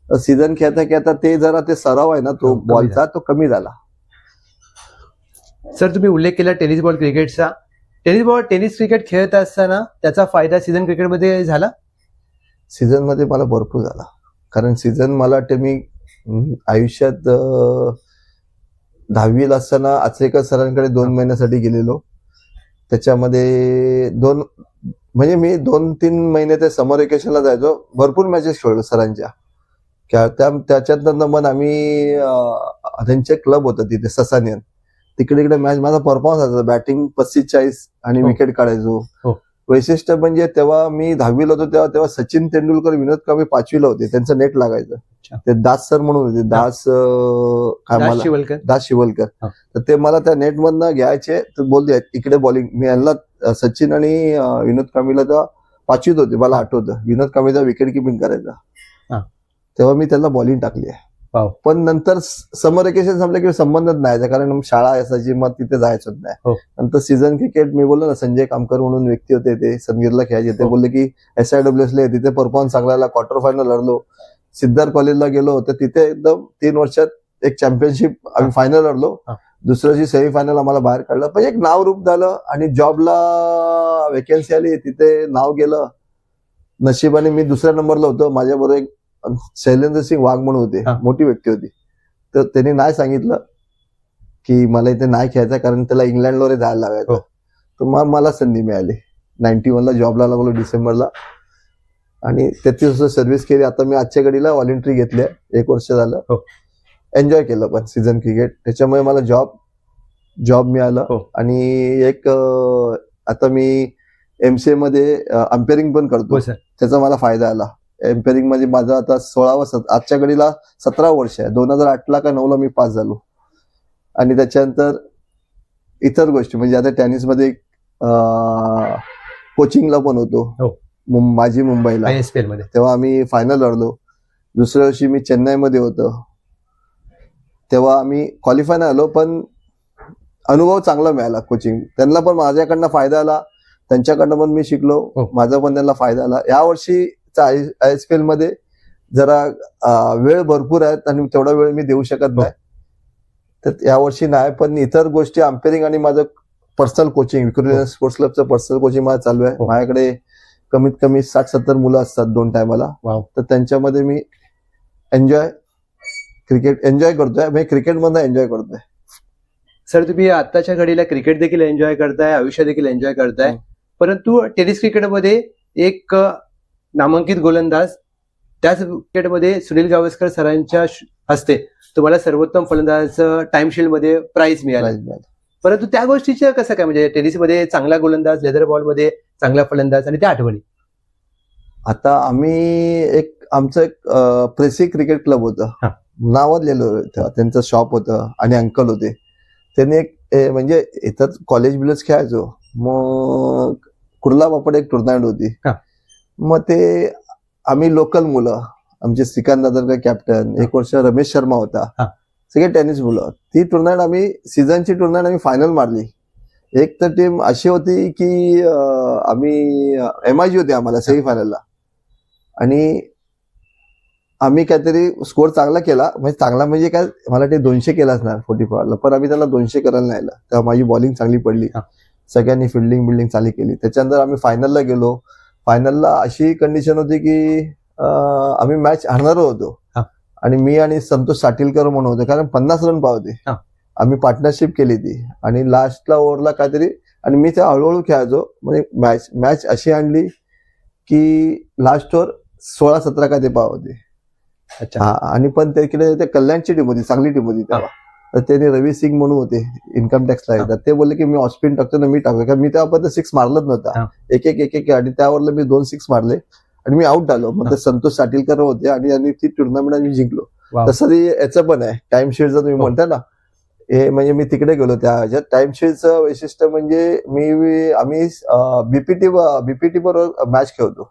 C: सीझन खेळता ते जरा ते सराव आहे ना तो बॉलचा, तो कमी झाला.
B: सर तुम्ही उल्लेख केला टेनिस बॉल क्रिकेटचा. टेनिस क्रिकेट खेळत असताना त्याचा फायदा सीझन क्रिकेटमध्ये झाला?
C: सीझन मध्ये मला भरपूर झाला, कारण सीझन मला वाटते मी आयुष्यात 10वीला असताना आचरेकर सरांकडे 2 महिन्यासाठी गेलेलो. त्याच्यामध्ये म्हणजे मी 2-3 महिने ते समर वेकेशनला जायचो, भरपूर मॅचेस खेळलो सरांच्या. त्याच्यानंतर मग आम्ही त्यांचे क्लब होतं तिथे ससानियन, तिकडे मॅच माझा परफॉर्मन्स असायचा. बॅटिंग 35-40 आणि विकेट काढायचो. वैशिष्ट्य म्हणजे तेव्हा मी 10वीला होतो तेव्हा सचिन तेंडुलकर, विनोद कांबळे 5वीला होते, त्यांचं नेट लागायचं. ते दास सर म्हणून होते, दास शिवलकर. तर ते मला त्या नेट मधनं घ्यायचे, तर बोलते इकडे बॉलिंग. मी यांना सचिन आणि विनोद कांबळेला तेव्हा 5वीत होते, मला आठवतं. विनोद कांबळेचा विकेट किपिंग करायचा, तेव्हा मी त्याला बॉलिंग टाकली आहे. पण नंतर समर वेकेशन संपलं की संबंधच नाही, कारण शाळा असायची, मग तिथे जायचंच नाही. नंतर सीझन क्रिकेट मी बोललो ना, संजय कामकर म्हणून व्यक्ती होते, ते सनगिरला खेळायचे. ते बोलले की SIWS ला तिथे परफॉर्मन्स चांगला, क्वार्टर फायनल लढलो. सिद्धार्थ कॉलेजला गेलो तर तिथे एकदम 3 वर्षात एक चॅम्पियनशिप आम्ही फायनल लढलो. दुसऱ्या दिवशी सेमीफायनल आम्हाला बाहेर काढलं. पण एक नाव रूप झालं आणि जॉबला वेकेन्सी आली, तिथे नाव गेलं. नशिबाने मी दुसऱ्या नंबरला होतो. माझ्याबरोबर एक शैलेंद्र सिंग वाघ म्हणून होते, मोठी व्यक्ती होती. तर त्यांनी नाही सांगितलं की मला इथे नाही खेळायचं, कारण त्याला इंग्लंडला जायला लागायचं. तर मग मला संधी मिळाली. 91ला जॉबला लागलो डिसेंबरला, आणि 33 वर्ष सर्व्हिस केली. आता मी आजच्या घडीला व्हॉलेंटरी घेतली, 1 वर्ष झालं. एन्जॉय केलं पण सीझन क्रिकेट. त्याच्यामुळे मला जॉब मिळालं. आणि एक आता मी MCA मध्ये अंपेअरिंग पण करतो, त्याचा मला फायदा आला. एम्पेअरिंग मध्ये माझं आता 16वा, आजच्या घडीला 17 वर्ष आहे. 2008ला का 9ला मी पास झालो. आणि त्याच्यानंतर इतर गोष्टी म्हणजे आता टेनिसमध्ये कोचिंगला पण होतो, माझी मुंबईला
B: ISPL मध्ये.
C: तेव्हा आम्ही फायनल लढलो. दुसऱ्या वर्षी मी चेन्नईमध्ये होतो, तेव्हा आम्ही क्वालिफाय नाही आलो, पण अनुभव चांगला मिळाला. कोचिंग त्यांना पण माझ्याकडनं फायदा आला, त्यांच्याकडनं पण मी शिकलो, माझा पण त्यांना फायदा आला. यावर्षी ISPL मध्ये जरा वेळ भरपूर आहेत आणि तेवढा वेळ मी देऊ शकत नाही, तर यावर्षी नाही. पण इतर गोष्टी अंपेअरिंग आणि माझं पर्सनल कोचिंग, विक्रोलियन स्पोर्ट्स क्लबचं पर्सनल कोचिंग माझं चालू आहे. माझ्याकडे कमीत कमी 60-70 मुलं असतात 2 टायमाला. तर त्यांच्यामध्ये मी क्रिकेट एन्जॉय करतोय, म्हणजे क्रिकेटमध्ये एन्जॉय करतोय.
B: सर तुम्ही आताच्या घडीला क्रिकेट देखील एन्जॉय करताय, आयुष्य देखील एन्जॉय करताय, परंतु टेनिस क्रिकेटमध्ये एक नामांकित गोलंदाज, त्याच क्रिकेटमध्ये सुनील गावस्कर सरांच्या हस्ते तुम्हाला सर्वोत्तम फलंदाज टाइमशील्ड मध्ये प्राइज मिळाला. परंतु त्या गोष्टीचं कसं काय, म्हणजे टेनिसमध्ये चांगला गोलंदाज, लेदर बॉल मध्ये चांगला फलंदाज, आणि त्या आठवणी?
C: आता आम्ही आमचं एक प्रेसी क्रिकेट क्लब होतं, नावात लिहिलं, त्यांचं शॉप होतं आणि अंकल होते. त्यांनी एक म्हणजे इथं कॉलेज बिलेज खेळायचो. मग कुर्ला बापड एक टुर्नामेंट होती, मग ते आम्ही लोकल मुलं, आमचे श्रीकांत दादरकर कॅप्टन, 1 वर्ष रमेश शर्मा होता, सगळे टेनिस मुलं. ती टुर्नामेंट आम्ही सीझनची टुर्नामेंट आम्ही फायनल मारली. एक तर टीम अशी होती की आम्ही MIG होती आम्हाला सेमीफायनलला, आणि आम्ही काहीतरी स्कोर चांगला केला, म्हणजे चांगला म्हणजे काय, मला ते 200 केला असणार 44ला, पण आम्ही त्याला 200 करायला नाही आलं. तेव्हा माझी बॉलिंग चांगली पडली, सगळ्यांनी फिल्डिंग चांगली केली. त्याच्यानंतर आम्ही फायनलला गेलो. फायनलला अशी कंडिशन होती की आम्ही मॅच हारणार होतो, आणि मी आणि संतोष साटीलकर म्हणून होते, कारण 50 रन पावते. आम्ही पार्टनरशिप केली ती, आणि लास्टला ओव्हरला काहीतरी, आणि मी त्या हळूहळू खेळायचो. म्हणजे मॅच अशी आणली की लास्ट ओव्हर 16-17 काय ते पावते. आणि पण तिकडे ते कल्याणची टीम होती, चांगली टीम होती तेव्हा. तर त्यांनी रवी सिंग म्हणून होते, इन्कम टॅक्सला येतात. ते बोलले की मी ऑस्पिन टाकतो ना, मी टाकतो, कारण मी तेव्हा पण 6 मारलंच नव्हता. एक आणि त्यावरला मी 2 6 मारले आणि मी आउट आलो. मग ते संतोष साटीलकर होते, आणि ती टुर्नामेंट आम्ही जिंकलो. तसं याचं पण आहे टाइम शीटचं, तुम्ही म्हणता ना, हे म्हणजे मी तिकडे गेलो त्या ह्याच्यात. टाइम शीटचं वैशिष्ट्य म्हणजे आम्ही बीपीटी बरोबर मॅच खेळतो,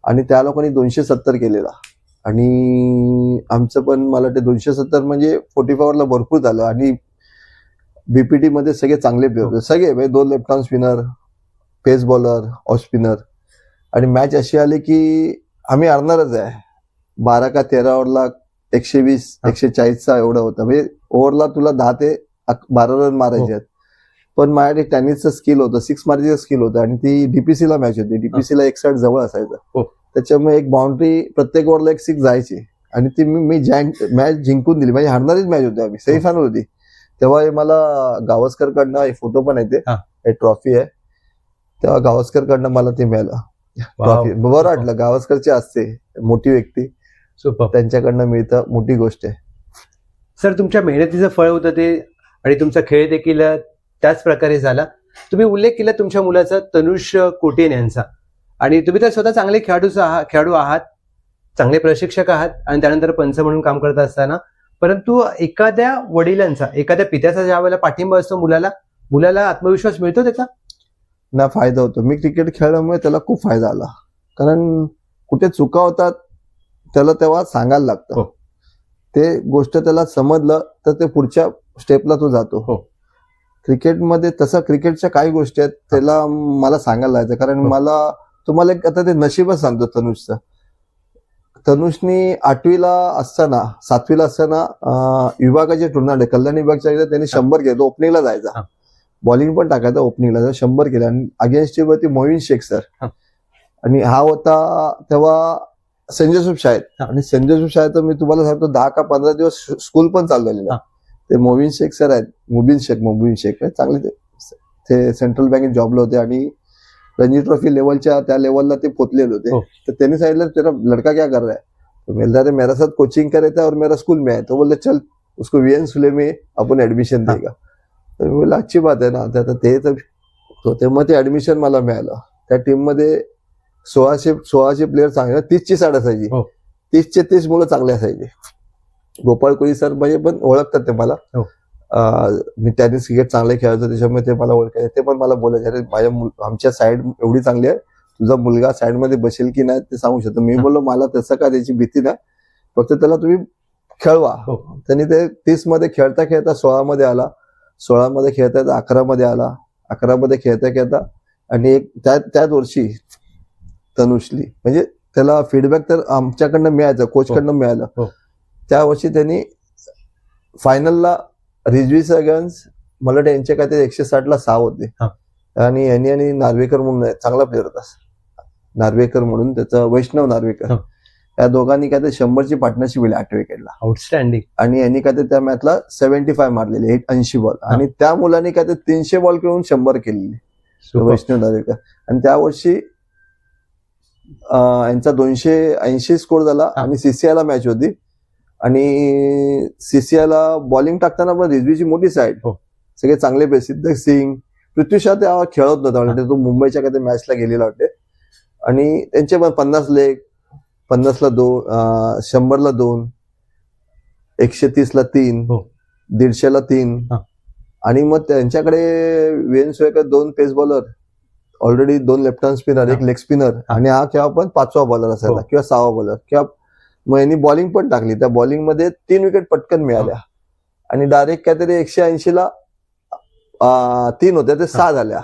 C: आणि त्या लोकांनी 270 केलेला, आणि आमचं पण मला ते 270 म्हणजे 45 भरपूर झालं. आणि बीपीटी मध्ये सगळे चांगले प्लेयर होते, सगळे म्हणजे 2 लेफ्ट आर्म स्पिनर, पेस बॉलर, ऑफ स्पिनर. आणि मॅच अशी आली की आम्ही हारणारच आहे. 12 का 13 ओव्हरला 120-140चा एवढा होता, म्हणजे ओव्हरला तुला 10 ते 12 रन मारायचे आहेत. पण माझ्याकडे टेनिसचं स्किल होतं, 6 मारायचं स्किल होतं आणि ती डीपीसीला मॅच होती. डीपीसीला एक साईड जवळ असायचं,
B: हो.
C: त्याच्यामुळे एक बाउंड्री प्रत्येक ओव्हरला एक 6 जायची आणि ती मी मॅच जिंकून दिली. म्हणजे हारणारीच मॅच होती, आम्ही सेमीफायनल होती. तेव्हा हे मला गावस्करकडनं एक फोटो पण येते, एक ट्रॉफी आहे. तेव्हा गावस्करकडनं मला ते मिळालं ट्रॉफी. बरं वाटलं, गावस्करचे असते मोठी व्यक्ती, त्यांच्याकडनं मिळतं, मोठी गोष्ट आहे.
B: सर, तुमच्या मेहनतीचं फळ होतं ते आणि तुमचा खेळ देखील त्याच प्रकारे झाला. तुम्ही उल्लेख केला तुमच्या मुलाचा, तनुष कोटेन यांचा, आणि तुम्ही तर स्वतः चांगले खेळाडू आहात, चांगले प्रशिक्षक आहात आणि त्यानंतर पंच म्हणून काम करत असताना, परंतु एखाद्या वडिलांचा, एखाद्या पित्याचा ज्या वेळेला पाठिंबा असतो मुलाला आत्मविश्वास मिळतो त्याचा
C: ना, फायदा होतो. मी क्रिकेट खेळल्यामुळे त्याला खूप फायदा आला, कारण कुठे चुका होतात त्याला तेव्हा सांगायला लागतं. ते गोष्ट त्याला समजलं तर ते पुढच्या स्टेपला तो जातो. क्रिकेटमध्ये तसं क्रिकेटच्या काही गोष्टी आहेत त्याला मला सांगायला लागायचं, कारण मला तुम्हाला आता ते नशीबच सांगतो तनुषचं. तनुषनी 8वीला असताना 7वीला असताना विभागाचे टुर्नामेंट, कल्याण विभागच्या त्यांनी 100 केलं, ओपनिंगला जायचा, बॉलिंग पण टाकायचा ओपनिंगला, 100 केलं आणि अगेन्स्ट टीम होती मोहीन शेख सर, आणि हा होता तेव्हा सेंट जोसेफ शाळेत. आणि सेंट जोसेफ शाळेत मी तुम्हाला सांगतो 10 का 15 दिवस स्कूल पण चालू झालेलं. ते मोहीन शेख सर आहेत, मुबीन शेख चांगले, ते सेंट्रल बँकेत जॉबला होते आणि रणजी ट्रॉफी लेवलच्या त्या लेवलला ते पोचलेले होते. तर त्यांनी सांगितलं तेरा लड़का क्या कर रहा है, तो बोलता है मेरा साथ कोचिंग करे था और मेरा स्कूल में है. तो बोलले चल उसको वीएन सुले में आपण ऍडमिशन देगा. तर मी बोलला अच्छी बात आहे ना. आता ते मग ते ऍडमिशन मला मिळालं. त्या टीम मध्ये 1600 प्लेयर चांगले, 30ची साड असायची, 30चे 30 मुलं चांगले असायचे. गोपाळ कोळी सर म्हणजे पण ओळखतात ते मला, मी टेनिस क्रिकेट चांगले खेळायचो त्याच्यामुळे ते मला ओळखायचे. ते पण मला बोलायचे, अरे आमच्या साईड एवढी चांगली आहे, तुझा मुलगा साईड मध्ये बसेल की नाही ते सांगू शकतो. मी बोललो मला तसं काय त्याची भीती नाही, फक्त त्याला तुम्ही खेळवा. त्यांनी ते 30 मध्ये खेळता खेळता 16 मध्ये आला, 16 मध्ये खेळता 11 मध्ये आला, 11 मध्ये खेळता खेळता आणि त्याच वर्षी तनुषली, म्हणजे त्याला फीडबॅक तर आमच्याकडनं मिळायचं, कोचकडनं मिळालं. त्या वर्षी त्यांनी फायनलला रिजवी अगेन्स्ट मला वाटतं यांचे काय ते 160ला 6 होते, आणि यांनी आणि नार्वेकर म्हणून चांगला प्लेअर होता, नार्वेकर म्हणून, त्याचा वैष्णव नार्वेकर, या दोघांनी काय ते 100ची पार्टनरशिप केली 8 विकेटला,
B: आउटस्टँडिंग. आणि
C: यांनी काय ते त्या मॅचला 75 मारलेले, 80 बॉल, आणि त्या मुलांनी काय ते 300 बॉल खेळून 100 केलेले, वैष्णव नार्वेकर. आणि त्या वर्षी यांचा 280 स्कोर झाला आणि सीसीआयला मॅच होती, आणि सीसीआयला बॉलिंग टाकताना पण रिजवीची मोठी साईड, सगळे चांगले प्रसिद्ध सिंग, पृथ्वी शॉ तेव्हा खेळत नव्हता, तो मुंबईच्या काही मॅचला गेलेला वाटते. आणि त्यांचे पण 50 लेग, 50ला 2, 100ला 2, 130ला 3, 150ला 3, आणि मग त्यांच्याकडे V N Sulekar 2 pace bowler, already 2 left hand spinner, 1 leg spinner, आणि हा केव्हा पण 5वा बॉलर असायचा किंवा 6वा बॉलर किंवा. मग यांनी बॉलिंग पण टाकली, त्या बॉलिंग मध्ये 3 विकेट पटकन मिळाल्या, आणि डायरेक्ट काहीतरी 180ला 3 होत्या, ते 6 झाल्या.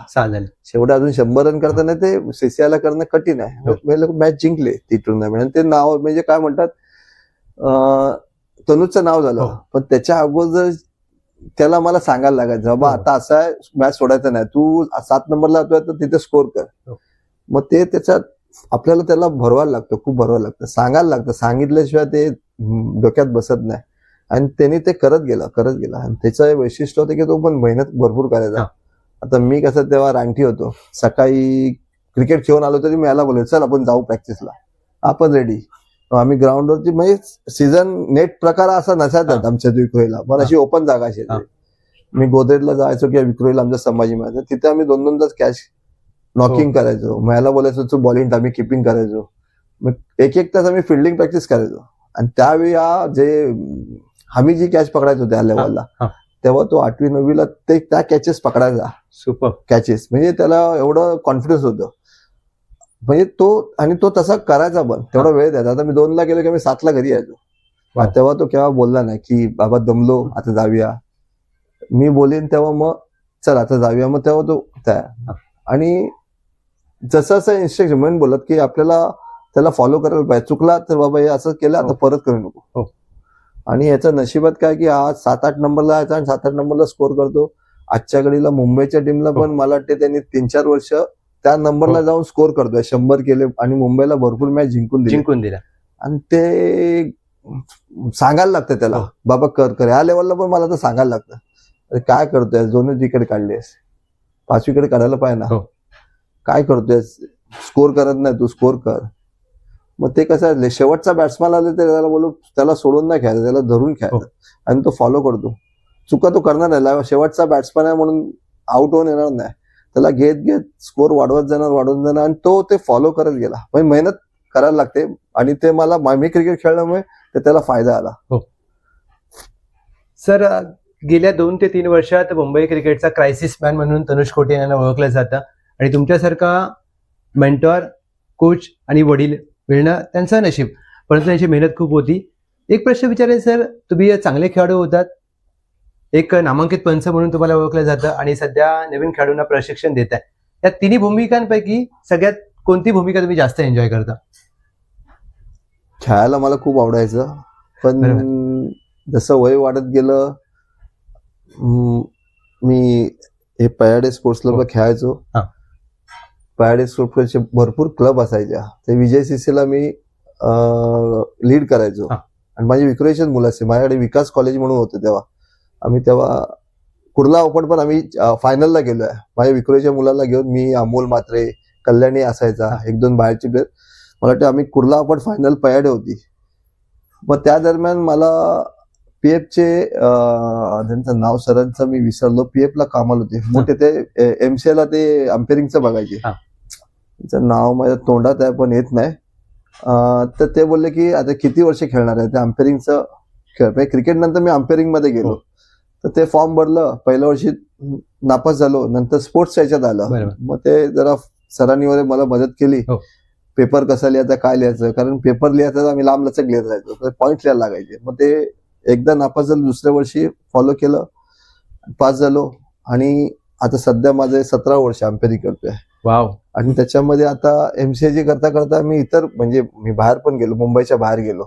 C: शेवटी अजून 100 रन करताना ते सीसीआयला करणं कठीण आहे. मॅच जिंकले ती टुर्नामेंट, आणि ते नाव म्हणजे काय म्हणतात, तनुजचं नाव झालं. पण त्याच्या अगोदर त्याला मला सांगायला लागायचं, बाबा आता असा मॅच सोडायचा नाही, तू 7 नंबरला तर तिथे स्कोर कर. मग ते त्याच्यात आपल्याला त्याला भरवायला लागतं, खूप भरवायला लागतं, सांगायला लागतं, सांगितल्याशिवाय ते डोक्यात बसत नाही. आणि त्यांनी ते करत गेला, आणि त्याचं वैशिष्ट्य होतं की तो पण मेहनत भरपूर करायचा. आता मी कसं तेव्हा रांगठी होतो, सकाळी क्रिकेट खेळून आलो तरी मी याला बोलायचं चल आपण जाऊ प्रॅक्टिसला, आपण रेडी. आम्ही ग्राउंडवरती, म्हणजे सीझन नेट प्रकार असा नसायचा आमच्या विक्रोळीला, पण अशी ओपन जागा असायची. मी गोदरेजला जायचो किंवा विक्रोळीला आमच्या संभाजी महाराज, तिथे आम्ही 2-2 तास कॅच नॉकिंग करायचो. मला बोलायचो तू बॉलिंग, आम्ही किपिंग करायचो. मग 1-1 तास आम्ही फिल्डिंग प्रॅक्टिस करायचो. आणि त्यावेळी आम्ही जी कॅच पकडायचो त्या लेवलला, तेव्हा तो 8वी 9वीला त्या कॅचेस पकडायचा, सुपर कॅचेस, म्हणजे त्याला एवढं कॉन्फिडन्स होतं, म्हणजे तो तसा करायचा, पण तेवढा वेळ द्यायचा. आता मी 2ला गेलो की मी 7ला घरी यायचो. तेव्हा तो केव्हा बोलला नाही की बाबा दमलो आता जाऊया, मी बोलेन तेव्हा मग चल आता जाऊया, मग तेव्हा तो त्या. आणि जसं असं इन्स्ट्रक्शन म्हणून बोलत की आपल्याला त्याला फॉलो करायला पाहिजे, चुकला तर बाबा हे असं केलं आता परत करू नको. आणि याचं नशिबात काय की हा 7-8 नंबरला यायचा आणि 7-8 नंबरला स्कोर करतो, आजच्या घडीला मुंबईच्या टीमला पण मला वाटते त्यांनी 3-4 वर्ष त्या नंबरला जाऊन स्कोर करतोय, 100 केले आणि मुंबईला भरपूर मॅच जिंकून दिले. आणि ते सांगायला लागतं त्याला, बाबा कर ह्या लेवलला पण मला तर सांगायला लागतं, अरे काय करतोय, 2 विकेट काढलेस, 5 विकेट काढायला पाहिजे ना, काय करतोय, स्कोर करत नाही तू, स्कोर कर. मग ते कसं आहे, शेवटचा बॅट्समॅन आले तर त्याला बोलू, त्याला सोडून नाही खेळायचं, त्याला धरून खेळायचं आणि तो फॉलो करतो. चुका तो करणार नाही, शेवटचा बॅट्समॅन आहे म्हणून आउट होऊन येणार नाही, त्याला घेत स्कोर वाढवत जाणार आणि तो ते फॉलो करत गेला. म्हणजे मेहनत करायला लागते आणि ते मला मी क्रिकेट खेळल्यामुळे त्याला फायदा आला.
B: सर, गेल्या 2 ते 3 वर्षात मुंबई क्रिकेटचा क्रायसिस मॅन म्हणून तनुष कोटे यांना ओळखलं जातं आणि तुमच्यासारखा मेंटॉर, कोच आणि वडील मिळणं त्यांचं नशीब, परंतु त्यांची मेहनत खूप होती. एक प्रश्न विचारेल सर, तुम्ही चांगले खेळाडू होतात, एक नामांकित पंच म्हणून तुम्हाला ओळखलं जातं आणि सध्या नवीन खेळाडूंना प्रशिक्षण देत आहे. या तिन्ही भूमिकांपैकी सगळ्यात कोणती भूमिका तुम्ही जास्त एन्जॉय करता?
C: खेळायला मला खूप आवडायचं, पण जसं वय वाढत गेलं मी हे पयाडे स्पोर्ट्स क्लबला खेळायचो. पयाडे स्पोर्ट्स क्लबचे भरपूर क्लब असायच्या, ते विजय सीसीला मी लीड करायचो आणि माझी विक्रोएशन मुलं असते. माझ्याकडे विकास कॉलेज म्हणून होतं तेव्हा कुर्ला ओपन पण आम्ही फायनलला गेलोय. माझ्या विक्रोएच्या मुलांना घेऊन मी, अमोल मात्रे, कल्याणी असायचा, 1-2 बाहेरची प्लेअर. मला वाटतं आम्ही कुर्ला ओपन फायनल पयाडे होती. मग त्या दरम्यान मला पीएफचे त्यांचं नाव सरांचं मी विसरलो, पीएफला कामाला होते मोठे, ते एमसीएला ते अंपेरिंगचं बघायचे, त्यांचं नाव माझ्या तोंडात आहे पण येत नाही. तर ते बोलले की आता किती वर्ष खेळणार आहे ते अंपेरिंगचं खेळ. क्रिकेट नंतर मी अंपेरिंग मध्ये गेलो, तर ते फॉर्म भरलं, पहिल्या वर्षी नापास झालो, नंतर स्पोर्ट्स याच्यात आलं. मग ते जरा सरांनी वगैरे मला मदत केली, पेपर कसा लिहायचा, काय लिहायचं, कारण पेपर लिहायचा आम्ही लांब लचक लिहित राहायचो, पॉईंट लिहायला लागायचे. मग ते एकदा नापास झालं, दुसऱ्या वर्षी फॉलो केलं, पास झालो आणि आता सध्या माझे 17 वर्ष अंपेरिंग करतोय.
B: वाव. आणि
C: त्याच्यामध्ये आता एमसीए करता करता मी म्हणजे मी बाहेर पण गेलो, मुंबईच्या बाहेर गेलो.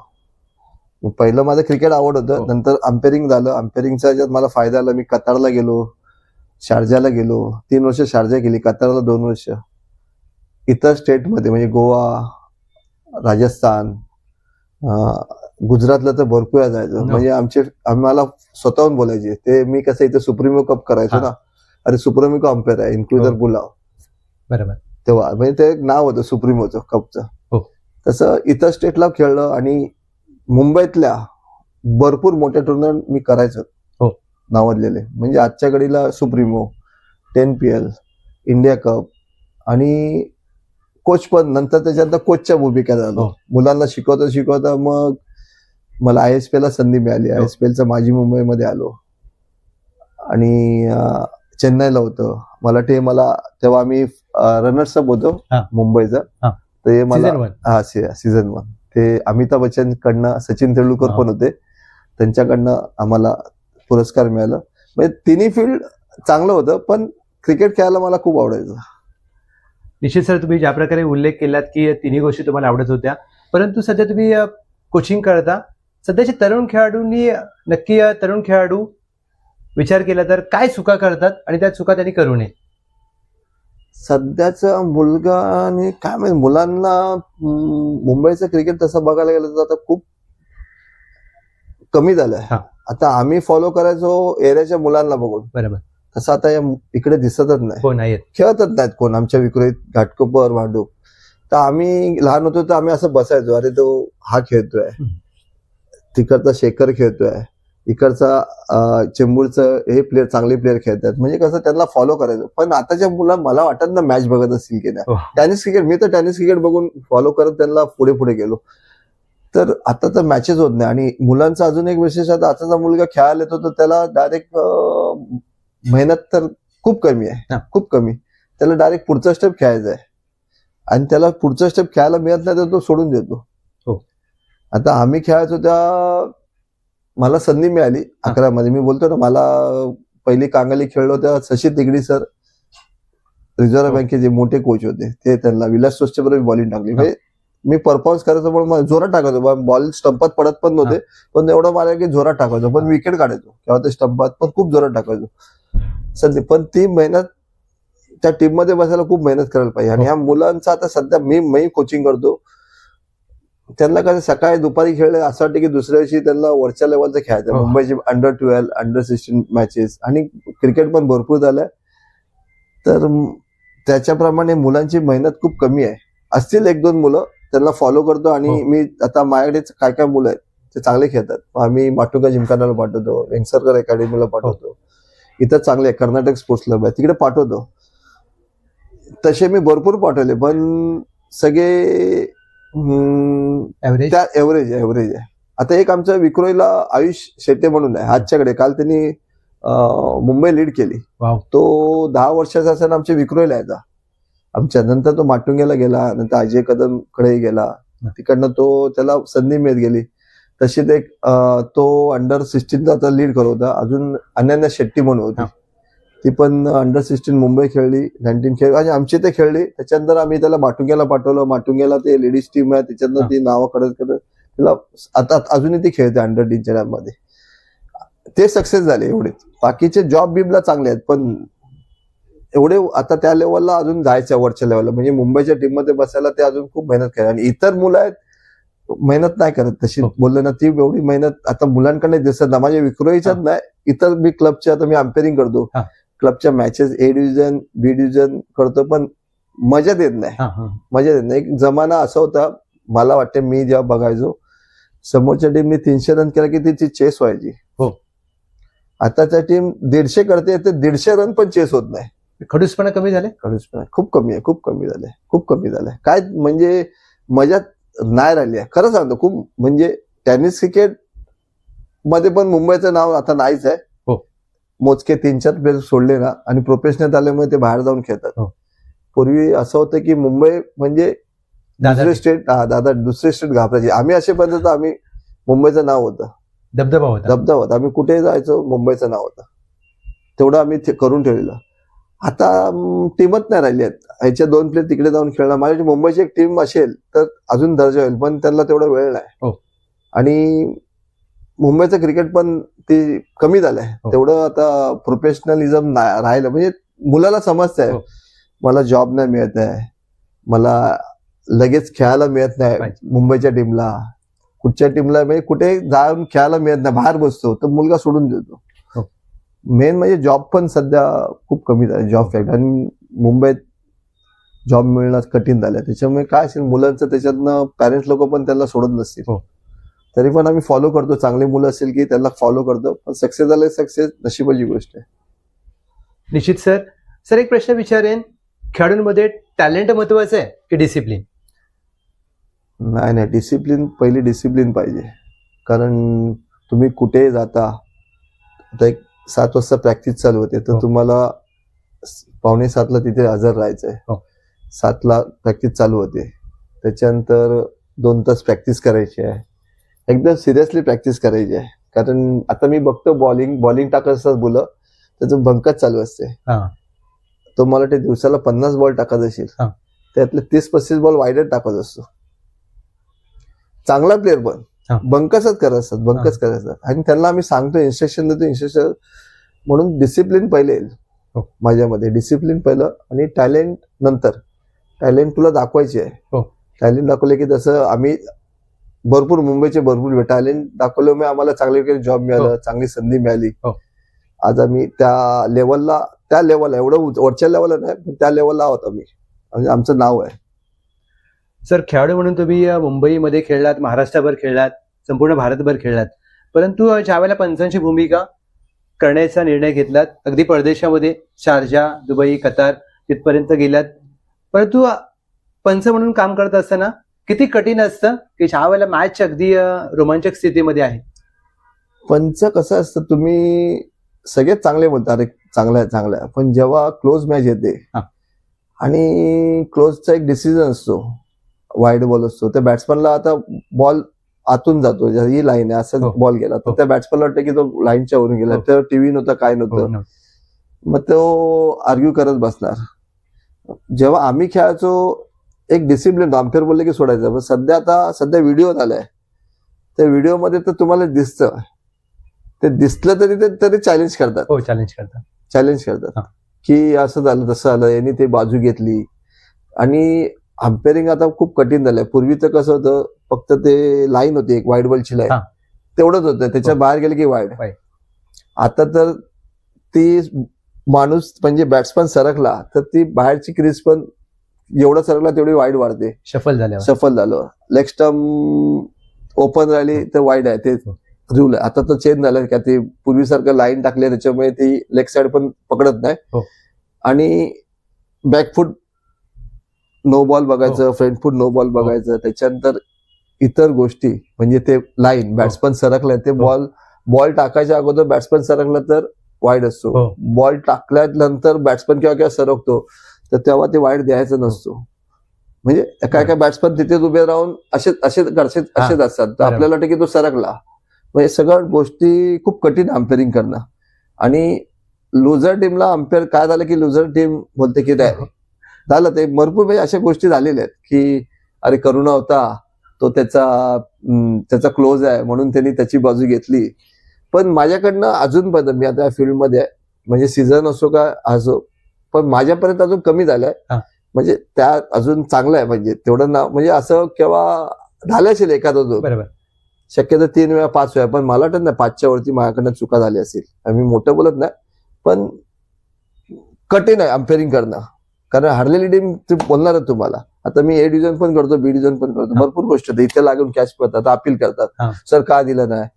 C: पहिलं माझं क्रिकेट आवड होतं, नंतर अंपेरिंग झालं. अंपेरिंगचा याच्यात मला फायदा आला. मी कतारला गेलो, शारजाला गेलो, 3 वर्ष शारजा गेली, कतारला 2 वर्ष. इतर स्टेटमध्ये म्हणजे गोवा, राजस्थान, गुजरातला तर भरपूर जायचं. म्हणजे आम्हाला स्वतःहून बोलायचे, ते मी कसं इथे सुप्रीमो कप करायचो ना, अरे सुप्रीमो अंपेअर आहे, इन्क्लुजर बोलाव,
B: बरोबर,
C: तेव्हा म्हणजे ते एक नाव होतं सुप्रीमोचं कपचं. तसं इतर स्टेटला खेळलं आणि मुंबईतल्या भरपूर मोठ्या टुर्नामेंट मी करायचो नावाजलेले. म्हणजे आजच्या घडीला सुप्रीमो, 10PL, इंडिया कप आणि कोच पण. नंतर त्याच्यानंतर कोचच्या भूमिका झालो, मुलांना शिकवता मग मला ISPL ला संधी मिळाली. ISPLचा माझी मुंबईमध्ये आलो आणि चेन्नईला होतं. मला तेव्हा आम्ही रनर्स अप होतो मुंबईचा. ते मला सीझन 1 ते अमिताभ बच्चन कडनं, सचिन तेंडुलकर पण होते, त्यांच्याकडनं आम्हाला पुरस्कार मिळाला. म्हणजे तिन्ही फील्ड चांगलं होतं, पण क्रिकेट खेळायला मला खूप आवडायचं.
B: निश्चित सर, तुम्ही ज्या प्रकारे उल्लेख केलात की तिन्ही गोष्टी तुम्हाला आवडत होत्या, परंतु सध्या तुम्ही कोचिंग करता. सध्याचे तरुण खेळाडूंनी नक्की तरुण खेळाडू विचार केला तर काय चुका करतात आणि त्या चुका त्यांनी करू नये?
C: सध्याचा मुलगा आणि काय माहिती, मुलांना मुंबईचं क्रिकेट तसं बघायला गेलं तर आता खूप कमी झालंय. आता आम्ही फॉलो करायचो एरियाच्या मुलांना बघून, बरोबर, तसं आता इकडे दिसतच नाही, खेळतच नाहीत कोण आमच्या विक्रोळीत, घाटकोपर, भांडूप. तर आम्ही लहान होतो तर आम्ही असं बसायचो, अरे तो हा खेळतोय, तिकडचा शेखर खेळतोय, इकडचा चेंबूरचं हे प्लेअर, चांगले प्लेअर खेळतात, म्हणजे कसं त्यांना फॉलो करायचं. पण आताच्या मुलांना मला वाटत ना मॅच बघत असतील की नाही. टेनिस क्रिकेट, मी तर टेनिस क्रिकेट बघून फॉलो करत त्यांना पुढे गेलो. तर आता तर मॅचेस होत नाही. आणि मुलांचा अजून एक विशेष, आताचा मुलगा खेळायला येतो तर त्याला डायरेक्ट मेहनत तर खूप कमी आहे, खूप कमी. त्याला डायरेक्ट पुढचा स्टेप खेळायचा आहे आणि त्याला पुढचा स्टेप खेळायला मिळत नाही तर तो सोडून देतो. आता आम्ही खेळायचो त्या मला संधी मिळाली 11 मध्ये. मी बोलतो ना, मला पहिली कांगाली खेळलो त्या शशी तिगडी सर, रिझर्व्ह बँकेचे मोठे कोच होते, ते त्यांना विलास सोस्टे बरोबर बॉलिंग टाकली. म्हणजे मी परफॉर्मन्स करायचो पण जोरात टाकायचो, बॉल स्टंपात पडत पण नव्हते, पण एवढं मला की जोरात टाकायचो, पण विकेट काढायचो तेव्हा ते स्टंपात पण खूप जोरात टाकायचो. संधी, पण ती मेहनत त्या टीम मध्ये बसायला खूप मेहनत करायला पाहिजे. आणि ह्या मुलांचा आता सध्या मी कोचिंग करतो, त्यांना कसं सकाळी दुपारी खेळले असं वाटतं की दुसऱ्या दिवशी त्यांना वरच्या लेवलचं खेळायचं. मुंबईची अंडर-12, अंडर-16 मॅचेस आणि क्रिकेट पण भरपूर झालंय. तर त्याच्याप्रमाणे मुलांची मेहनत खूप कमी आहे. असतील 1-2 मुलं, त्यांना फॉलो करतो. आणि मी आता माझ्याकडे काय काय मुलं आहेत ते चांगले खेळतात, आम्ही माटुंगा जिमखानाला पाठवतो, वेंगसरकर अकॅडमीला पाठवतो. इथं चांगले कर्नाटक स्पोर्ट्स क्लब आहे तिकडे पाठवतो. तसे मी भरपूर पाठवले, पण सगळे त्या एव्हरेज आहे. आता एक आमच्या विक्रोईला आयुष शेट्टे म्हणून आहे आजच्याकडे, काल त्यांनी मुंबई लीड केली. तो 10 वर्षाचा असताना आमच्या विक्रोईला यायचा आमच्या. नंतर तो माटुंग्याला गेला, नंतर अजय कदम कडे गेला, तिकडनं त्याला संधी मिळत गेली. तशी ते तो अंडर-16 आता लीड करत होता. अजून अनन्या शेट्टी म्हणून होती, ती पण अंडर-16 मुंबई खेळली, 19 खेळली आणि आमची ते खेळली. त्याच्यानंतर आम्ही त्याला माटुंग्याला पाठवलं. माटुंग्याला ते लेडीज टीम आहे, त्याच्यानंतर ती नावं करत त्याला आता अजूनही ती खेळते अंडर-18 मध्ये. ते सक्सेस झाले एवढेच. बाकीचे जॉब बिबला चांगले आहेत, पण एवढे आता त्या लेवलला अजून जायचं वरच्या लेवलला, म्हणजे मुंबईच्या टीम मध्ये बसायला ते अजून खूप मेहनत करतात. आणि इतर मुलं आहेत मेहनत नाही करत तशी, बोललो ना, ती एवढी मेहनत आता मुलांकडे दिसत ना. माझ्या विक्रोईच्याच नाही, इतर मी क्लबच्या, आता मी अंपेरिंग करतो, क्लबच्या matches A division B division करतो, पण मजा देत नाही. एक जमाना असा होता, मला वाटतं मी जेव्हा बघायचो, समोरच्या टीमने 300 रन केला की तिची चेस व्हायची. आताच्या टीम 150 करते, तर 150 रन पण चेस होत नाही.
B: खडूसपणा कमी झाले,
C: खडूसपणा खूप कमी झाले. काय म्हणजे मजा नाही राहिली आहे, खरं सांगतो. खूप म्हणजे टेनिस क्रिकेट मध्ये पण मुंबईचं नाव आता नाहीच आहे. मोजके 3-4 प्लेयर सोडले ना, आणि प्रोफेशनल आल्यामुळे ते बाहेर जाऊन खेळतात. पूर्वी असं होतं की मुंबई म्हणजे दुसरे स्टेट घाबरायचे. आम्ही असे पद्धत, आम्ही मुंबईचं नाव होतं, दबदबा होता. आम्ही कुठेही जायचो, मुंबईचं नाव होतं. तेवढं आम्ही करून ठेवलेलं. आता टीमच नाही राहिली आहेत. ह्याच्या 2 प्लेयर तिकडे जाऊन खेळणार. माझ्या मुंबईची एक टीम असेल तर अजून दर्जा होईल, पण त्यांना तेवढा वेळ नाही. आणि मुंबईचं क्रिकेट पण ते कमी झालंय. तेवढं आता प्रोफेशनलिझम राहिलं, म्हणजे मुलाला समजतंय मला जॉब नाही मिळत आहे, मला लगेच खेळायला मिळत नाही मुंबईच्या टीमला, कुठच्या टीमला म्हणजे कुठे जाऊन खेळायला मिळत नाही, बाहेर बसतो, तर मुलगा सोडून देतो. मेन म्हणजे जॉब पण सध्या खूप कमी झाले, जॉब फॅक्ट. आणि मुंबईत जॉब मिळणं कठीण झालं. त्याच्यामुळे काय असेल मुलांचं, त्याच्यातनं पॅरेंट्स लोक पण त्यांना सोडत नसतील. तरी पण आम्ही फॉलो करतो, चांगले मुलं असेल की त्यांना फॉलो करतो. पण सक्सेस झाले, सक्सेस नशिबाची गोष्ट आहे.
B: निश्चित सर, एक प्रश्न विचारेन, खेळाडूंमध्ये टॅलेंट महत्वाचं आहे की डिसिप्लिन?
C: नाही, पहिली डिसिप्लिन पाहिजे. कारण तुम्ही कुठेही जाता, आता एक 7 वाजता प्रॅक्टिस चालू होते, तर तुम्हाला 6:45 तिथे हजर राहायचंय. 7ला प्रॅक्टिस चालू होते, त्याच्यानंतर 2 तास प्रॅक्टिस करायची आहे, एकदम सिरियसली प्रॅक्टिस करायची आहे. कारण आता मी बघतो बॉलिंग टाकत असतात मुलं, त्याचं बंकच चालू असते. तो मला ते दिवसाला 50 बॉल टाकत असेल, त्यातले 30-35 बॉल वाईडच टाकत असतो. चांगला प्लेअर पण बंकच करत असतात. आणि त्यांना आम्ही सांगतो, इन्स्ट्रक्शन देतो, म्हणून डिसिप्लिन पहिले येईल माझ्यामध्ये. डिसिप्लिन पहिलं आणि टॅलेंट नंतर. टॅलेंट तुला दाखवायची आहे, टॅलेंट दाखवले की तसं आम्ही मुंबईचे भरपूर टॅलेंट दाखवल्यामुळे आम्हाला चांगले जॉब मिळालं, चांगली संधी मिळाली. आज आम्ही त्या लेवलला एवढं वरच्या लेवलला नाही, पण त्या लेवलला आहोत आम्ही, म्हणजे आमचं नाव आहे.
B: सर, खेळाडू म्हणून तुम्ही मुंबईमध्ये खेळलात, महाराष्ट्रभर खेळलात, संपूर्ण भारतभर खेळलात, परंतु ज्यावेळेला पंचांची भूमिका करण्याचा निर्णय घेतलात, अगदी परदेशामध्ये शारजा, दुबई, कतार तिथपर्यंत गेलात, परंतु पंच म्हणून काम करत असताना किती कठीण असतं की ज्यावेळेला मॅच अगदी रोमांचक स्थितीमध्ये आहे?
C: पंच कसं असतं, तुम्ही सगळेच चांगले बोलता, अरे चांगला आहे, पण जेव्हा क्लोज मॅच येते आणि क्लोजचा एक डिसिजन असतो, वाईड बॉल असतो, त्या बॅट्समनला आता बॉल आतून जातो, ही लाईन आहे असं बॉल गेला, तर त्या बॅट्समनला वाटतं की तो लाईनच्या वरून गेला, तर टीव्ही नव्हता, काय नव्हतं, मग तो आर्ग्यू करत बसणार. जेव्हा आम्ही खेळायचो एक डिसिप्लिन, अंपायर बोलले की सोडायचं. पण सध्या व्हिडिओ आलाय, त्या व्हिडिओमध्ये तर तुम्हाला दिसतं, ते दिसलं तरी चॅलेंज करतात. चॅलेंज
B: हा.
C: करतात की असं झालं तसं झालं, यांनी ते बाजू घेतली. आणि अम्पेअरिंग आता खूप कठीण झालंय. पूर्वी तर कसं होतं, फक्त ते लाईन होती एक व्हाईट बॉलची लाईन,
B: हा.
C: तेवढंच होतं, त्याच्या
B: हो.
C: बाहेर गेले की वाईड.
B: Wide.
C: आता तर ती माणूस म्हणजे बॅट्समन सरकला तर ती बाहेरची क्रीज पण एवढा सरकला तेवढी वाईड वाढते.
B: सफल झाल्यावर
C: सफल झालं, लेग स्टंप ओपन राहिली तर वाईड आहे, ते
B: हो.
C: रूल आहे. आता तर चेंज झालं का ते पूर्वीसारखं लाईन टाकले त्याच्यामुळे ती लेग साइड पण पकडत नाही.
B: हो.
C: आणि बॅकफूट नो बॉल बघायचं, फ्रंट फूट नो बॉल बघायचं. त्याच्यानंतर इतर गोष्टी म्हणजे ते लाईन बॅट्समन सरकलाय ते बॉल टाकायच्या अगोदर बॅट्समन सरकला तर वाईड असतो.
B: हो.
C: बॉल टाकल्यानंतर बॅट्समन किंवा सरकतो तर तेव्हा ते वाईड द्यायचा नसतो. म्हणजे काय काय बॅट्समन तिथेच उभे राहून असेच असतात. तर
B: बरोबर.
C: आपल्याला वाटतं की तो सरकला. म्हणजे सगळ्या गोष्टी खूप कठीण अम्पेअरिंग करणं. आणि लुझर टीमला अम्पेअर काय झालं की लुझर टीम बोलते की नाही झालं, ते भरपूर म्हणजे अशा गोष्टी झालेल्या आहेत की अरे करुणा होता तो त्याचा क्लोज आहे म्हणून त्यांनी त्याची बाजू घेतली. पण माझ्याकडनं अजूनपर्यंत मी आता या फील्डमध्ये आहे, म्हणजे सीझन असो का असो, पण माझ्यापर्यंत अजून कमी झालंय.
B: हा.
C: म्हणजे त्या अजून चांगलं आहे, म्हणजे तेवढं ना, म्हणजे असं केव्हा झालं असेल एखादा दोन,
B: बरोबर.
C: शक्यतो 3 वेळा 5 वेळा, पण मला वाटत नाही 5च्या वरती माझ्याकडनं चुका झाली असेल. मी मोठं बोलत नाही, पण कठीण आहे अम्पेअरिंग करणं. कारण हारलेली टीम बोलणारच तुम्हाला. आता मी ए डिव्हिजन पण करतो, बी डिव्हिजन पण करतो,
B: हा.
C: भरपूर गोष्ट इथे लागून कॅच पडतात, अपील
B: हा.
C: करतात, सर का दिलं नाही,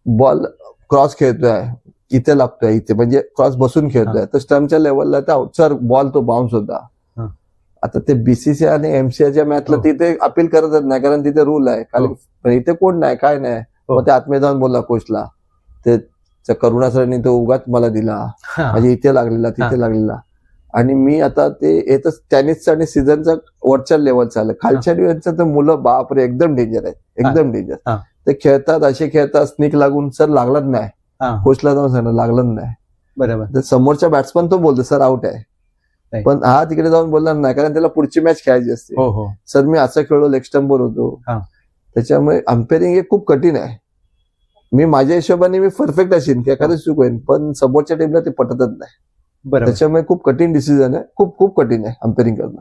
C: बॉल क्रॉस खेळतोय इथे लागतोय, इथे म्हणजे क्रॉस बसून खेळतोय तर स्टंपच्या लेवलला त्या आउटसर बॉल तो बाउन्स होता.
B: हा.
C: आता ते बीसीसीआय आणि एमसीआयच्या मॅचला
B: हो.
C: तिथे अपील करतच नाही, कारण तिथे रूल आहे.
B: हो.
C: पण इथे कोण नाही, काय नाही.
B: हो.
C: मग ते आतमध्ये जाऊन बोलला कोचला, ते करुणा सरनी तो उगाच मला दिला,
B: हा.
C: म्हणजे इथे लागलेला तिथे
B: हा.
C: लागलेला. आणि मी आता ते येतच टेनिसचं आणि सीझनचा वरच्या लेवलचं आलं. खालच्या डिव्हिजनचं तर मुलं बापरे एकदम डेंजर आहे, एकदम डेंजर.
B: हा.
C: ते खेळतात असे खेळतात, स्निक लागून सर लागलंच नाही,
B: हा.
C: कोचला जाऊन सांगणार लागलं नाही.
B: बरोबर.
C: तर समोरच्या बॅट्समन तो बोलतो सर आउट आहे,
B: Right.
C: पण हा तिकडे जाऊन बोलणार नाही, कारण त्याला पुढची मॅच खेळायची असते.
B: हो हो.
C: सर मी असं खेळलो, लेग स्टंपवर होतो.
B: हा.
C: त्याच्यामुळे अम्पेअरिंग हे खूप कठीण आहे. मी माझ्या हिशोबाने मी परफेक्ट असेल की एखादं चूक होईल, पण समोरच्या टीमला ते पटतच नाही.
B: बरोबर.
C: त्याच्यामुळे खूप कठीण डिसिजन आहे, खूप खूप कठीण आहे अम्पेअरिंग करणं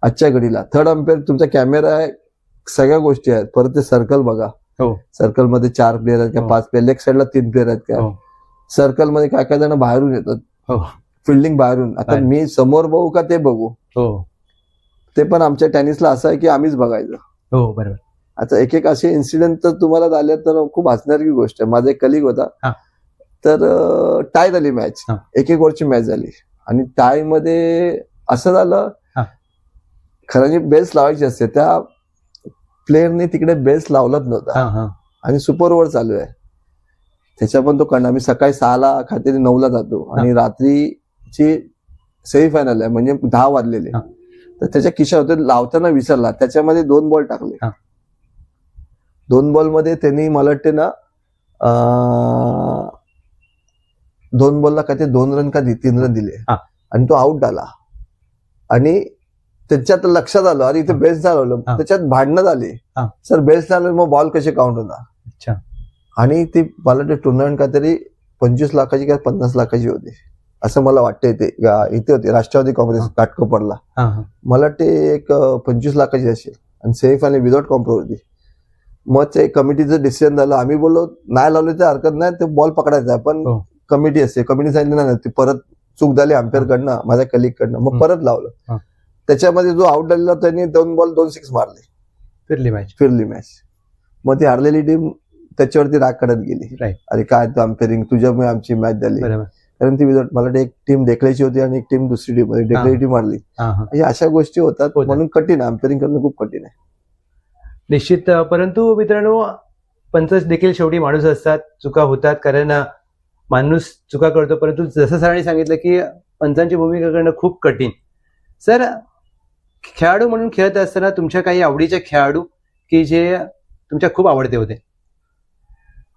C: आजच्या घडीला. थर्ड अम्पेअर तुमचा कॅमेरा आहे, सगळ्या गोष्टी आहेत. परत ते सर्कल बघा,
B: हो.
C: सर्कल मध्ये 4 प्लेअर आहेत का
B: हो.
C: 5 प्लेअर, लेग साईडला 3 प्लेअर आहेत का,
B: हो.
C: सर्कल मध्ये काय काय जण बाहेरून येतात,
B: हो.
C: फिल्डिंग बाहेरून. आता
B: बाहेरून.
C: मी समोर बघू का ते बघू,
B: हो.
C: ते पण आमच्या टेनिसला असं आहे की आम्हीच बघायचं.
B: हो. बरोबर.
C: आता एक एक असे इन्सिडेंट तर तुम्हाला झाले तर खूप हसणारी गोष्ट आहे. माझा एक कलिग होता,
B: हा.
C: तर टाय झाली मॅच,
B: हा.
C: 1-1 ओव्हरची मॅच झाली आणि टाय मध्ये असं झालं,
B: हा.
C: खरं जी बेल्स लावायची असते त्या प्लेअरने तिकडे बेल्स लावलंच नव्हता
B: हा. हा.
C: आणि सुपर ओव्हर चालू आहे. त्याच्या पण तो करणार. मी सकाळी 6ला खात्री 9ला जातो आणि रात्रीची सेमीफायनल आहे, म्हणजे 10 वाजलेले.
B: हा.
C: तर त्याच्या खिशा होते, लावताना विसरला, त्याच्यामध्ये 2 बॉल टाकले.
B: हा.
C: 2 बॉलमध्ये त्यांनी मला वाटते ना 2 बॉलला काय ते 2 रन का 3 रन दिले
B: हा.
C: आणि तो आउट झाला. आणि त्याच्यात लक्षात आलं अरे इथे
B: हा.
C: बेल्स झालं,
B: हा.
C: त्याच्यात भांडणं झाली,
B: हा.
C: सर बेल्स झालं मग बॉल कसे काउंट होणार.
B: अच्छा.
C: आणि ती मला ते टुर्नामेंट काहीतरी 25 लाखाची का 50 लाखाची होती असं मला वाटतं. इथे होते राष्ट्रवादी काँग्रेस
B: हा.
C: घाटकोपरला,
B: हा. हा.
C: मला वाटते एक 25 लाखाची असेल आणि सेमीफायनल विदाउट कॉम्प्रो होती. मग ते कमिटीचं डिसिजन झालं, आम्ही बोललो नाही लावले तर हरकत नाही, ते बॉल पकडायचा आहे, पण
B: हो.
C: कमिटी असते, कमिटी सांगितलं नाही, ती परत चूक झाली अम्पेअर कडनं, माझ्या कलिग कडनं, मग परत लावलं.
B: हा.
C: त्याच्यामध्ये जो आउट झालेला त्यांनी 2 बॉल 2 सिक्स मारले, फिरली मॅच. मग ती हारलेली टीम त्याच्यावरती राग काढत गेली,
B: राईट.
C: अरे काय तू अम्पेअरिंग, तुझ्यामुळे आमची मॅच झाली.
B: बरोबर.
C: कारण ती विदाउट, मला एक टीम डेकल्याची होती आणि एक टीम दुसरी टीम होती, डेकल्याची टीम मारली.
B: हा. हा.
C: या अशा गोष्टी होतात,
B: होतात.
C: म्हणून कठीण आहे अम्पेअरिंग करणं, खूप कठीण आहे.
B: निश्चित. परंतु मित्रांनो, पंच देखील शेवटी माणूस असतात, चुका होतात, कारण माणूस चुका करतो. परंतु जसं सरांनी सांगितलं की पंचांची भूमिका करणं खूप कठीण. सर, खेळाडू म्हणून खेळत असताना तुमच्या काही आवडीचे खेळाडू की जे तुमच्या खूप आवडते होते?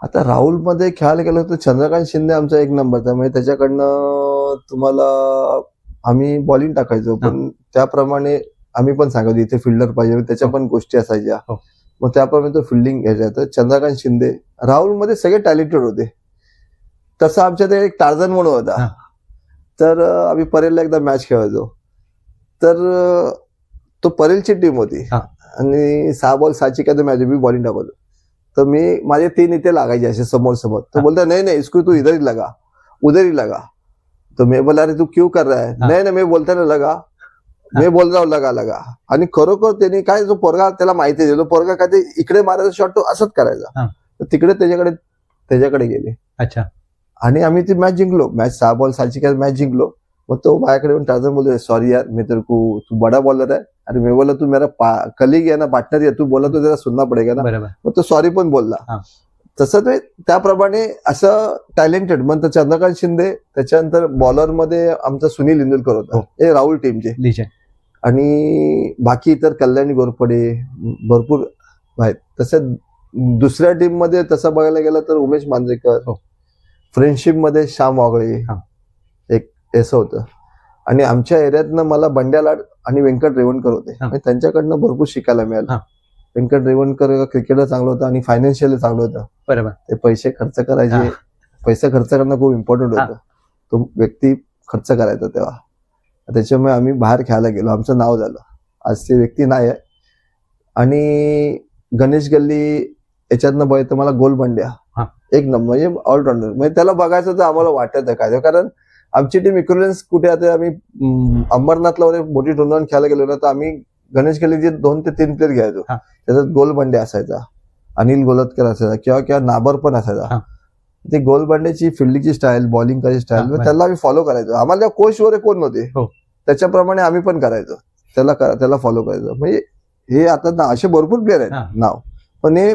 C: आता राहुल मध्ये खेळायला गेलो तर चंद्रकांत शिंदे आमचा 1 नंबरचा, म्हणजे त्याच्याकडनं तुम्हाला आम्ही बॉलिंग टाकायचो, पण त्याप्रमाणे आम्ही पण सांगायचो इथे फिल्डर पाहिजे, त्याच्या पण गोष्टी असायच्या.
B: हो.
C: मग त्याप्रमाणे तो फिल्डिंग घ्यायचा. तर चंद्रकांत शिंदे, राहुल मध्ये सगळे टॅलेंटेड होते. तसं आमच्या ते एक टार्झन म्हणून होता,
B: हा.
C: तर आम्ही परेलला एकदा मॅच खेळायचो. तर तो परेलची टीम होती
B: हा.
C: आणि 6 बॉल 6ची काय मॅच मी बॉलिंग टाकवतो. तर माझे 3 इथे लागायचे असे समोर समोर. तो
B: हा.
C: बोलता नहीं नहीं इसको तू इधर ही लगा, उधर ही लगा. तो मैं बोला अरे तू क्यों कर रहा है? नहीं नहीं मैं बोलता ना लगा, मैं बोल रहा हूँ लगा लगा. आणि खरोखर त्यांनी काय, जो पोरगा त्याला माहिती आहे, तो पोरगा काय ते इकडे मारायचा शॉट तो असंच करायचा. तर तिकडे त्याच्याकडे गेले.
B: अच्छा.
C: आणि आम्ही ती मॅच जिंकलो. मॅच 6 बॉल 6ची काय मॅच जिंकलो. मग तो माझ्याकडे येऊन टार्झन बोलतो सॉरी यार मैं तेरे को, तू बड़ा बॉलर है. अरे मैं बोला तू मेरा कलीग है ना, पार्टनर है, तू बोला तो तेरा सुनना पडेगा ना.
B: बरोबर.
C: मग तो सॉरी पण बोलला. तसं ते त्याप्रमाणे असं टॅलेंटेड मग चंद्रकांत शिंदे, त्याच्यानंतर बॉलर मध्ये आमचा सुनील इंदुलकर होता, हे राहुल टीमचे
B: लिजंड.
C: आणि बाकी इतर कल्याणी घोरपडे भरपूर आहेत. तसं दुसऱ्या टीम मध्ये तसं बघायला गेलं तर उमेश मांजरेकर, फ्रेंडशिप मध्ये श्याम वागळे, एक असं होतं. आणि आमच्या एरियातनं मला बंड्या लाड आणि व्यंकट रेवणकर होते. त्यांच्याकडनं भरपूर शिकायला मिळालं. व्यंकट रेवणकर क्रिकेटर चांगलं होतं आणि फायनान्शियल चांगलं होतं.
B: बरोबर.
C: ते पैसे खर्च करायचे, पैसे खर्च करणं खूप इम्पॉर्टंट होतं. तो व्यक्ती खर्च करायचा तेव्हा, त्याच्यामुळे आम्ही बाहेर खेळायला गेलो, आमचं नाव झालं. आज ते व्यक्ती नाही आहे. आणि गणेश गल्ली याच्यातनं बघायचं मला गोल बंड्या एक नंबर, म्हणजे ऑलराऊंडर. म्हणजे त्याला बघायचं तर आम्हाला वाटत काय, कारण आमची टीम इक्विलन्स कुठे आता आम्ही अंबरनाथला वगैरे मोठी टुर्नामेंट खेळायला गेलो ना, तर आम्ही गणेश गल्लीचे 2 ते 3 प्लेअर घ्यायचो. त्याच्यात गोल बंड्या असायचा, अनिल गोलतकर असायचा किंवा नाबर पण असायचा. ते गोल बंड्याची फिल्डिंगची स्टाईल, बॉलिंग करायची स्टाईल त्याला आम्ही फॉलो करायचो. आम्हाला कोच वगैरे कोण नव्हते, त्याच्याप्रमाणे आम्ही पण करायचो, त्याला फॉलो करायचो. म्हणजे हे आता असे भरपूर प्लेअर आहेत नाव, पण हे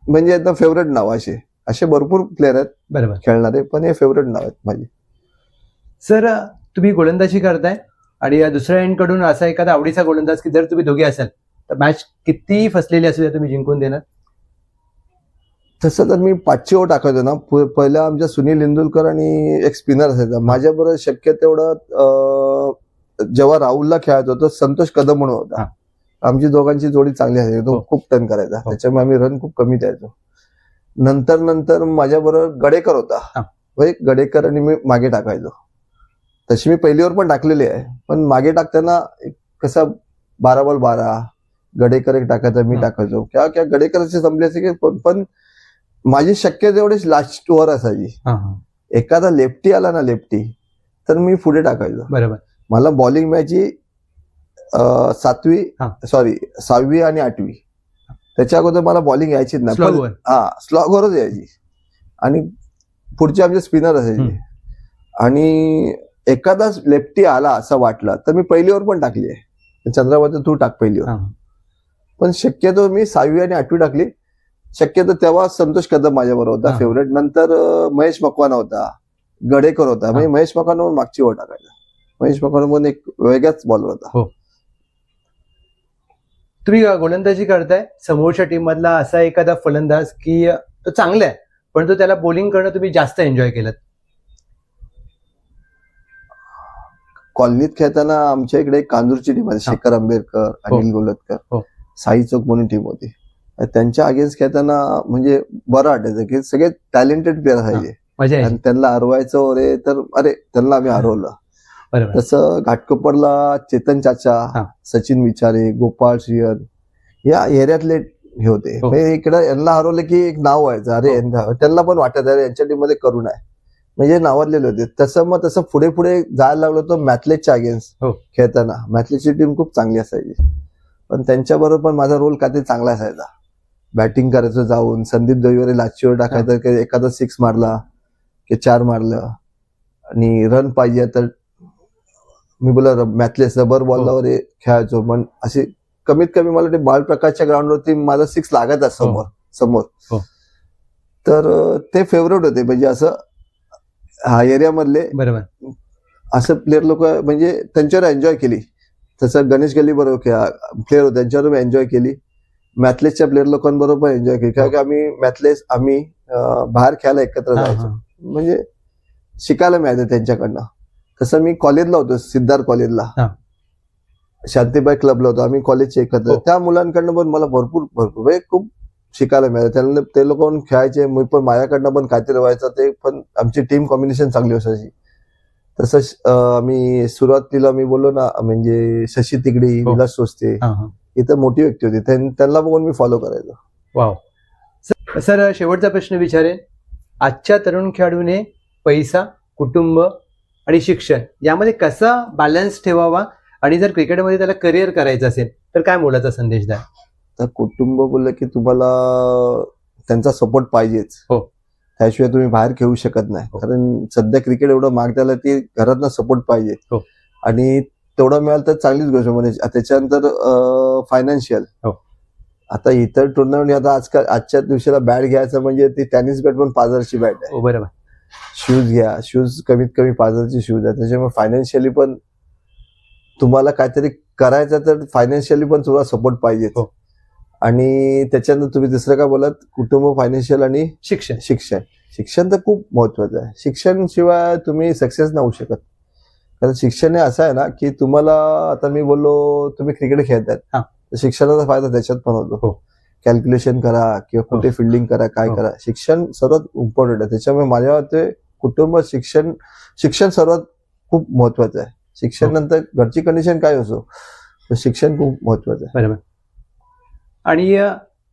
C: म्हणजे एकदम फेवरेट नाव असे भरपूर प्लेअर आहेत
B: बरोबर
C: खेळणारे, पण हे फेवरेट नाव आहेत माझे.
B: सर तुम्ही गोलंदाजी करताय आणि या दुसऱ्या एंड कडून असा एखादा आवडीचा गोलंदाज की जर तुम्ही दोघे असाल तर मॅच किती फसलेली असू द्या तुम्ही जिंकून देणार?
C: तसं तर मी 5 ओव्हर टाकायचो ना. पहिला आमच्या सुनील इंदुलकर आणि एक स्पिनर असायचा माझ्याबरोबर. शक्य तेवढं जेव्हा राहुलला खेळायचो होतो संतोष कदम म्हणून होता, आमची दोघांची जोडी चांगली असायची. तो खूप टर्न करायचा, त्याच्यामुळे आम्ही रन खूप कमी द्यायचो. नंतर माझ्याबरोबर गडेकर होता, गडेकर आणि मी मागे टाकायचो. तशी मी पहिली ओव्हर पण टाकलेली आहे, पण मागे टाकताना कसा 12 बॉल 12 गडेकर एक टाकायचा, मी टाकायचो. क्या गडेकरचे संपले असे की, पण माझी शक्य तेवढी लास्ट ओव्हर असायची. एखादा लेफ्टी आला ना, लेफ्टी, तर मी पुढे टाकायचो.
B: बरोबर.
C: मला बॉलिंग मॅची 6वी आणि 8वी, त्याच्या अगोदर मला बॉलिंग यायचीच नाही. स्लॉगवरच यायची आणि पुढचे आमचे स्पिनर असायचे. आणि एखादाच लेफ्टी आला असं वाटलं तर मी पहिली ओव्हर पण टाकली आहे. चंद्रावरती तू टाक पहिली ओव्हर, पण शक्यतो मी 6वी आणि 8वी टाकली. शक्यतो तेव्हा संतोष कदम माझ्याबरोबर होता फेवरेट. नंतर महेश मकवाना होता, गडेकर होता. म्हणजे महेश मकवाना मागची ओव्हर टाकायचा. महेश मकवाना म्हणून एक वेगळाच बॉलर होता.
B: तुम्ही गोलंदाजी करताय, समोरच्या टीम मधला असा एखादा फलंदाज की तो चांगला आहे पण तो त्याला बॉलिंग करणं तुम्ही जास्त एन्जॉय केलं?
C: कॉलनीत खेळताना आमच्या इकडे कांजूरची टीम आहे, शेखर आंबेडकर, अनिल गोलतकर, साई चौक म्हणून टीम होती. त्यांच्या अगेन्स्ट खेळताना म्हणजे बरं वाटायचं की सगळे टॅलेंटेड प्लेअर असायचे आणि त्यांना हरवायचं वगैरे, तर त्यांना आम्ही हरवलं. तसं घाटकोपरला चेतन चाचा, सचिन विचारे, गोपाळ श्रीयर या एरियातले हे होते. इकडे यांना हरवलं की एक नाव व्हायचं, अरे त्यांना पण वाटत अरे यांच्या टीम मध्ये करून आहे, म्हणजे नावाजलेले होते. तसं पुढे पुढे जायला लागलो तो मॅथलेसच्या अगेन्स्ट खेळताना. मॅथलेसची टीम खूप चांगली असायची, पण त्यांच्याबरोबर पण माझा रोल काहीतरी चांगला असायचा. बॅटिंग करायचं जाऊन, संदीप दहीवरे लाचीवर टाकायचं की एखादा 6 मारला की 4 मारलं आणि रन पाहिजे तर मी बोला मॅथलेस रबर बॉलला वगैरे खेळायचो. पण अशी कमीत कमी मला ते बालप्रकाशच्या ग्राउंडवरती माझा 6 लागत समोर. तर ते फेवरेट होते, म्हणजे असं हा एरियामधले असं प्लेअर लोक, म्हणजे त्यांच्यावर एन्जॉय केली. तसं गणेश गल्ली बरोबर प्लेअर होते, त्यांच्यावर मी एन्जॉय केली. मॅथलेसच्या प्लेअर लोकांबरोबर एन्जॉय केली, कारण की आम्ही बाहेर खेळायला एकत्र जायचो, म्हणजे शिकायला मिळायचं त्यांच्याकडनं. तसं मी कॉलेजला होतो, सिद्धार्थ कॉलेजला, शांतीबाई क्लबला होतो आम्ही कॉलेजचे एकत्र. त्या मुलांकडनं पण मला भरपूर खूप शिकायला मिळालं. त्यांना ते लोक खेळायचे, मी पण माझ्याकडनं पण काहीतरी व्हायचं. ते पण आमची टीम कॉम्बिनेशन चांगली असायची. तसं आम्ही सुरुवातीला मी बोललो ना, म्हणजे शशी तिगडी,
B: हो.
C: विलास सोस्ते, इथं मोठी व्यक्ती होती, त्यांना बघून मी फॉलो करायचो.
B: वाव. सर शेवटचा प्रश्न विचारेन. आजच्या तरुण खेळाडूने पैसा, कुटुंब आणि शिक्षण यामध्ये कसा बॅलन्स ठेवावा, आणि जर क्रिकेटमध्ये त्याला करिअर करायचं असेल तर काय मोलाचा संदेश द्या?
C: तर कुटुंब बोललं की तुम्हाला त्यांचा सपोर्ट पाहिजेच.
B: हो.
C: त्याशिवाय तुम्ही बाहेर खेळू शकत नाही.
B: हो.
C: कारण सध्या क्रिकेट एवढं महाग त्याला की घरातनं सपोर्ट पाहिजे.
B: हो.
C: आणि तेवढं मिळालं तर चांगलीच गोष्ट. म्हणजे त्याच्यानंतर फायनान्शियल.
B: हो.
C: आता इतर टुर्नामेंट, आता आजकाल आजच्या दिवशीला बॅट घ्यायचं म्हणजे ती टेनिस बॅट पण 5,000ची बॅट आहे.
B: बरोबर.
C: शूज घ्या, शूज कमीत कमी 5,000चे शूज आहे. त्याच्यामुळे फायनान्शियली पण तुम्हाला काहीतरी करायचं तर फायनान्शियली पण तुम्हाला सपोर्ट पाहिजे.
B: हो.
C: आणि त्याच्यानंतर तुम्ही दुसरं काय बोलात, कुटुंब, फायनान्शियल आणि
B: शिक्षण.
C: शिक्षण तर खूप महत्वाचं आहे. शिक्षण शिवाय तुम्ही सक्सेस नाही होऊ शकत. कारण शिक्षण हे असं आहे ना की तुम्हाला, आता मी बोललो तुम्ही क्रिकेट खेळतात, तर शिक्षणाचा फायदा त्याच्यात पण होतो.
B: हो.
C: कॅल्क्युलेशन करा किंवा कुठे फिल्डिंग करा, काय करा, शिक्षण सर्वात इम्पॉर्टंट आहे. त्याच्यामुळे माझ्या मते कुटुंब, शिक्षण सर्वात खूप महत्वाचं आहे. शिक्षण नंतर घरची कंडिशन काय असो, तर शिक्षण खूप महत्वाचं आहे.
B: बरोबर. आणि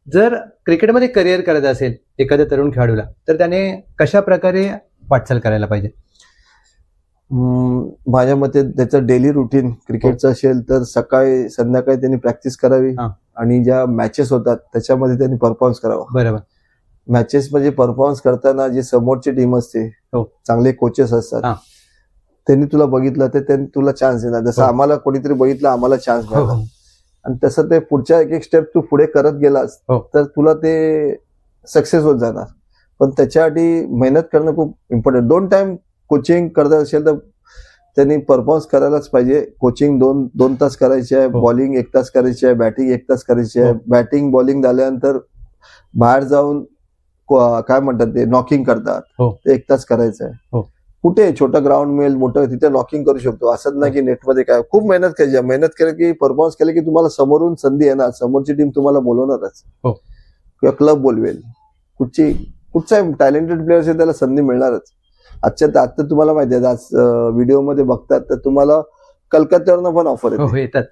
B: जर क्रिकेटमध्ये करिअर करायचं असेल एखाद्या तरुण खेळाडूला, तर त्याने कशा प्रकारे वाटचाल करायला पाहिजे?
C: माझ्या मते त्याचं डेली रुटीन क्रिकेटचं असेल तर सकाळी संध्याकाळी त्यांनी प्रॅक्टिस करावी. आणि ज्या मॅचेस होतात त्याच्यामध्ये त्यांनी परफॉर्मन्स करावा.
B: बरोबर.
C: मॅचेस म्हणजे परफॉर्मन्स करताना जी समोरची टीम असते, चांगले कोचेस असतात, त्यांनी तुला बघितलं तर त्यांनी तुला चान्स देणार. जसं आम्हाला कोणीतरी बघितलं, आम्हाला चान्स मिळाला. आणि तसं ते पुढच्या एक स्टेप तू पुढे करत गेलास तर तुला ते सक्सेस होत जाणार. पण त्याच्यासाठी मेहनत करणं खूप इम्पॉर्टंट. 2 टाइम कोचिंग करत असेल तर त्यांनी परफॉर्मन्स करायलाच पाहिजे. कोचिंग 2 तास करायची आहे, बॉलिंग 1 तास करायची आहे, बॅटिंग 1 तास करायची आहे. बॅटिंग बॉलिंग झाल्यानंतर बाहेर जाऊन काय म्हणतात ते नॉकिंग करतात, ते 1 तास करायचं आहे. कुठे छोटं ग्राउंड मिळेल, मोठं, तिथे नॉकिंग करू शकतो. असंच नाही की नेटमध्ये काय. खूप मेहनत करायची. मेहनत केली की परफॉर्मन्स केलं की तुम्हाला समोरून संधी येणार, समोरची टीम तुम्हाला बोलवणारच किंवा क्लब बोलवेल. कुठचा टॅलेंटेड प्लेअर असेल त्याला संधी मिळणारच. आता तुम्हाला माहिती आहे, आज व्हिडिओमध्ये बघतात तर तुम्हाला कलकत्त्यावरनं पण ऑफर येतात.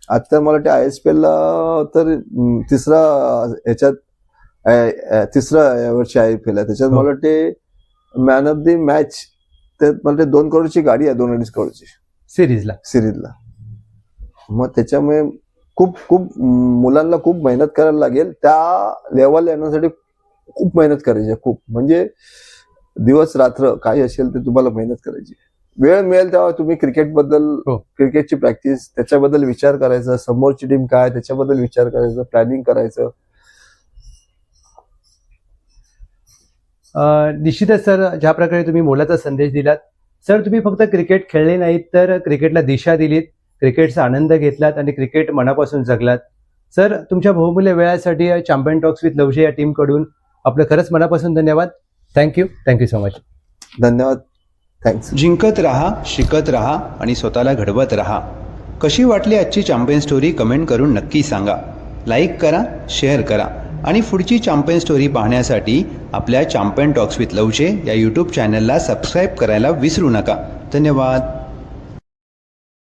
C: आता मला वाटतं ISPL ला तर तिसरा वर्षी IPL आहे. त्याच्यात मला वाटते मॅन ऑफ द मॅच ते मला 2 करोडची गाडी आहे, 2-2.5 करोडची सिरीजला. मग त्याच्यामुळे खूप मुलांना खूप मेहनत करायला लागेल. त्या लेवल येण्यासाठी खूप मेहनत करायची, खूप म्हणजे दिवस रात्र काही असेल ते तुम्हाला मेहनत करायची. वेळ मिळेल तेव्हा तुम्ही क्रिकेटची प्रॅक्टिस, त्याच्याबद्दल विचार करायचा, समोरची टीम काय त्याच्याबद्दल विचार करायचं, प्लॅनिंग करायचं.
B: निश्चितच सर, ज्या प्रकारे तुम्ही मोलाचा संदेश दिलात सर, तुम्ही फक्त क्रिकेट खेळले नाहीत तर क्रिकेटला दिशा दिलीत, क्रिकेटचा आनंद घेतलात आणि क्रिकेट मनापासून जगलात. सर, तुमच्या बहुमूल्य वेळासाठी चॅम्पियन टॉक्स विथ लवशे या टीमकडून आपलं खरंच मनापासून धन्यवाद. Thank you so much.
C: धन्यवाद. थँक्स.
A: जिंकत राहा, शिकत राहा आणि स्वतःला घडवत राहा. कशी वाटली आजची चॅम्पियन स्टोरी कमेंट करून नक्की सांगा. लाईक करा, शेअर करा आणि पुढची चॅम्पियन स्टोरी पाहण्यासाठी आपल्या चॅम्पियन टॉक्स विथ लवशे या यूट्यूब चॅनलला सबस्क्राईब करायला विसरू नका. धन्यवाद.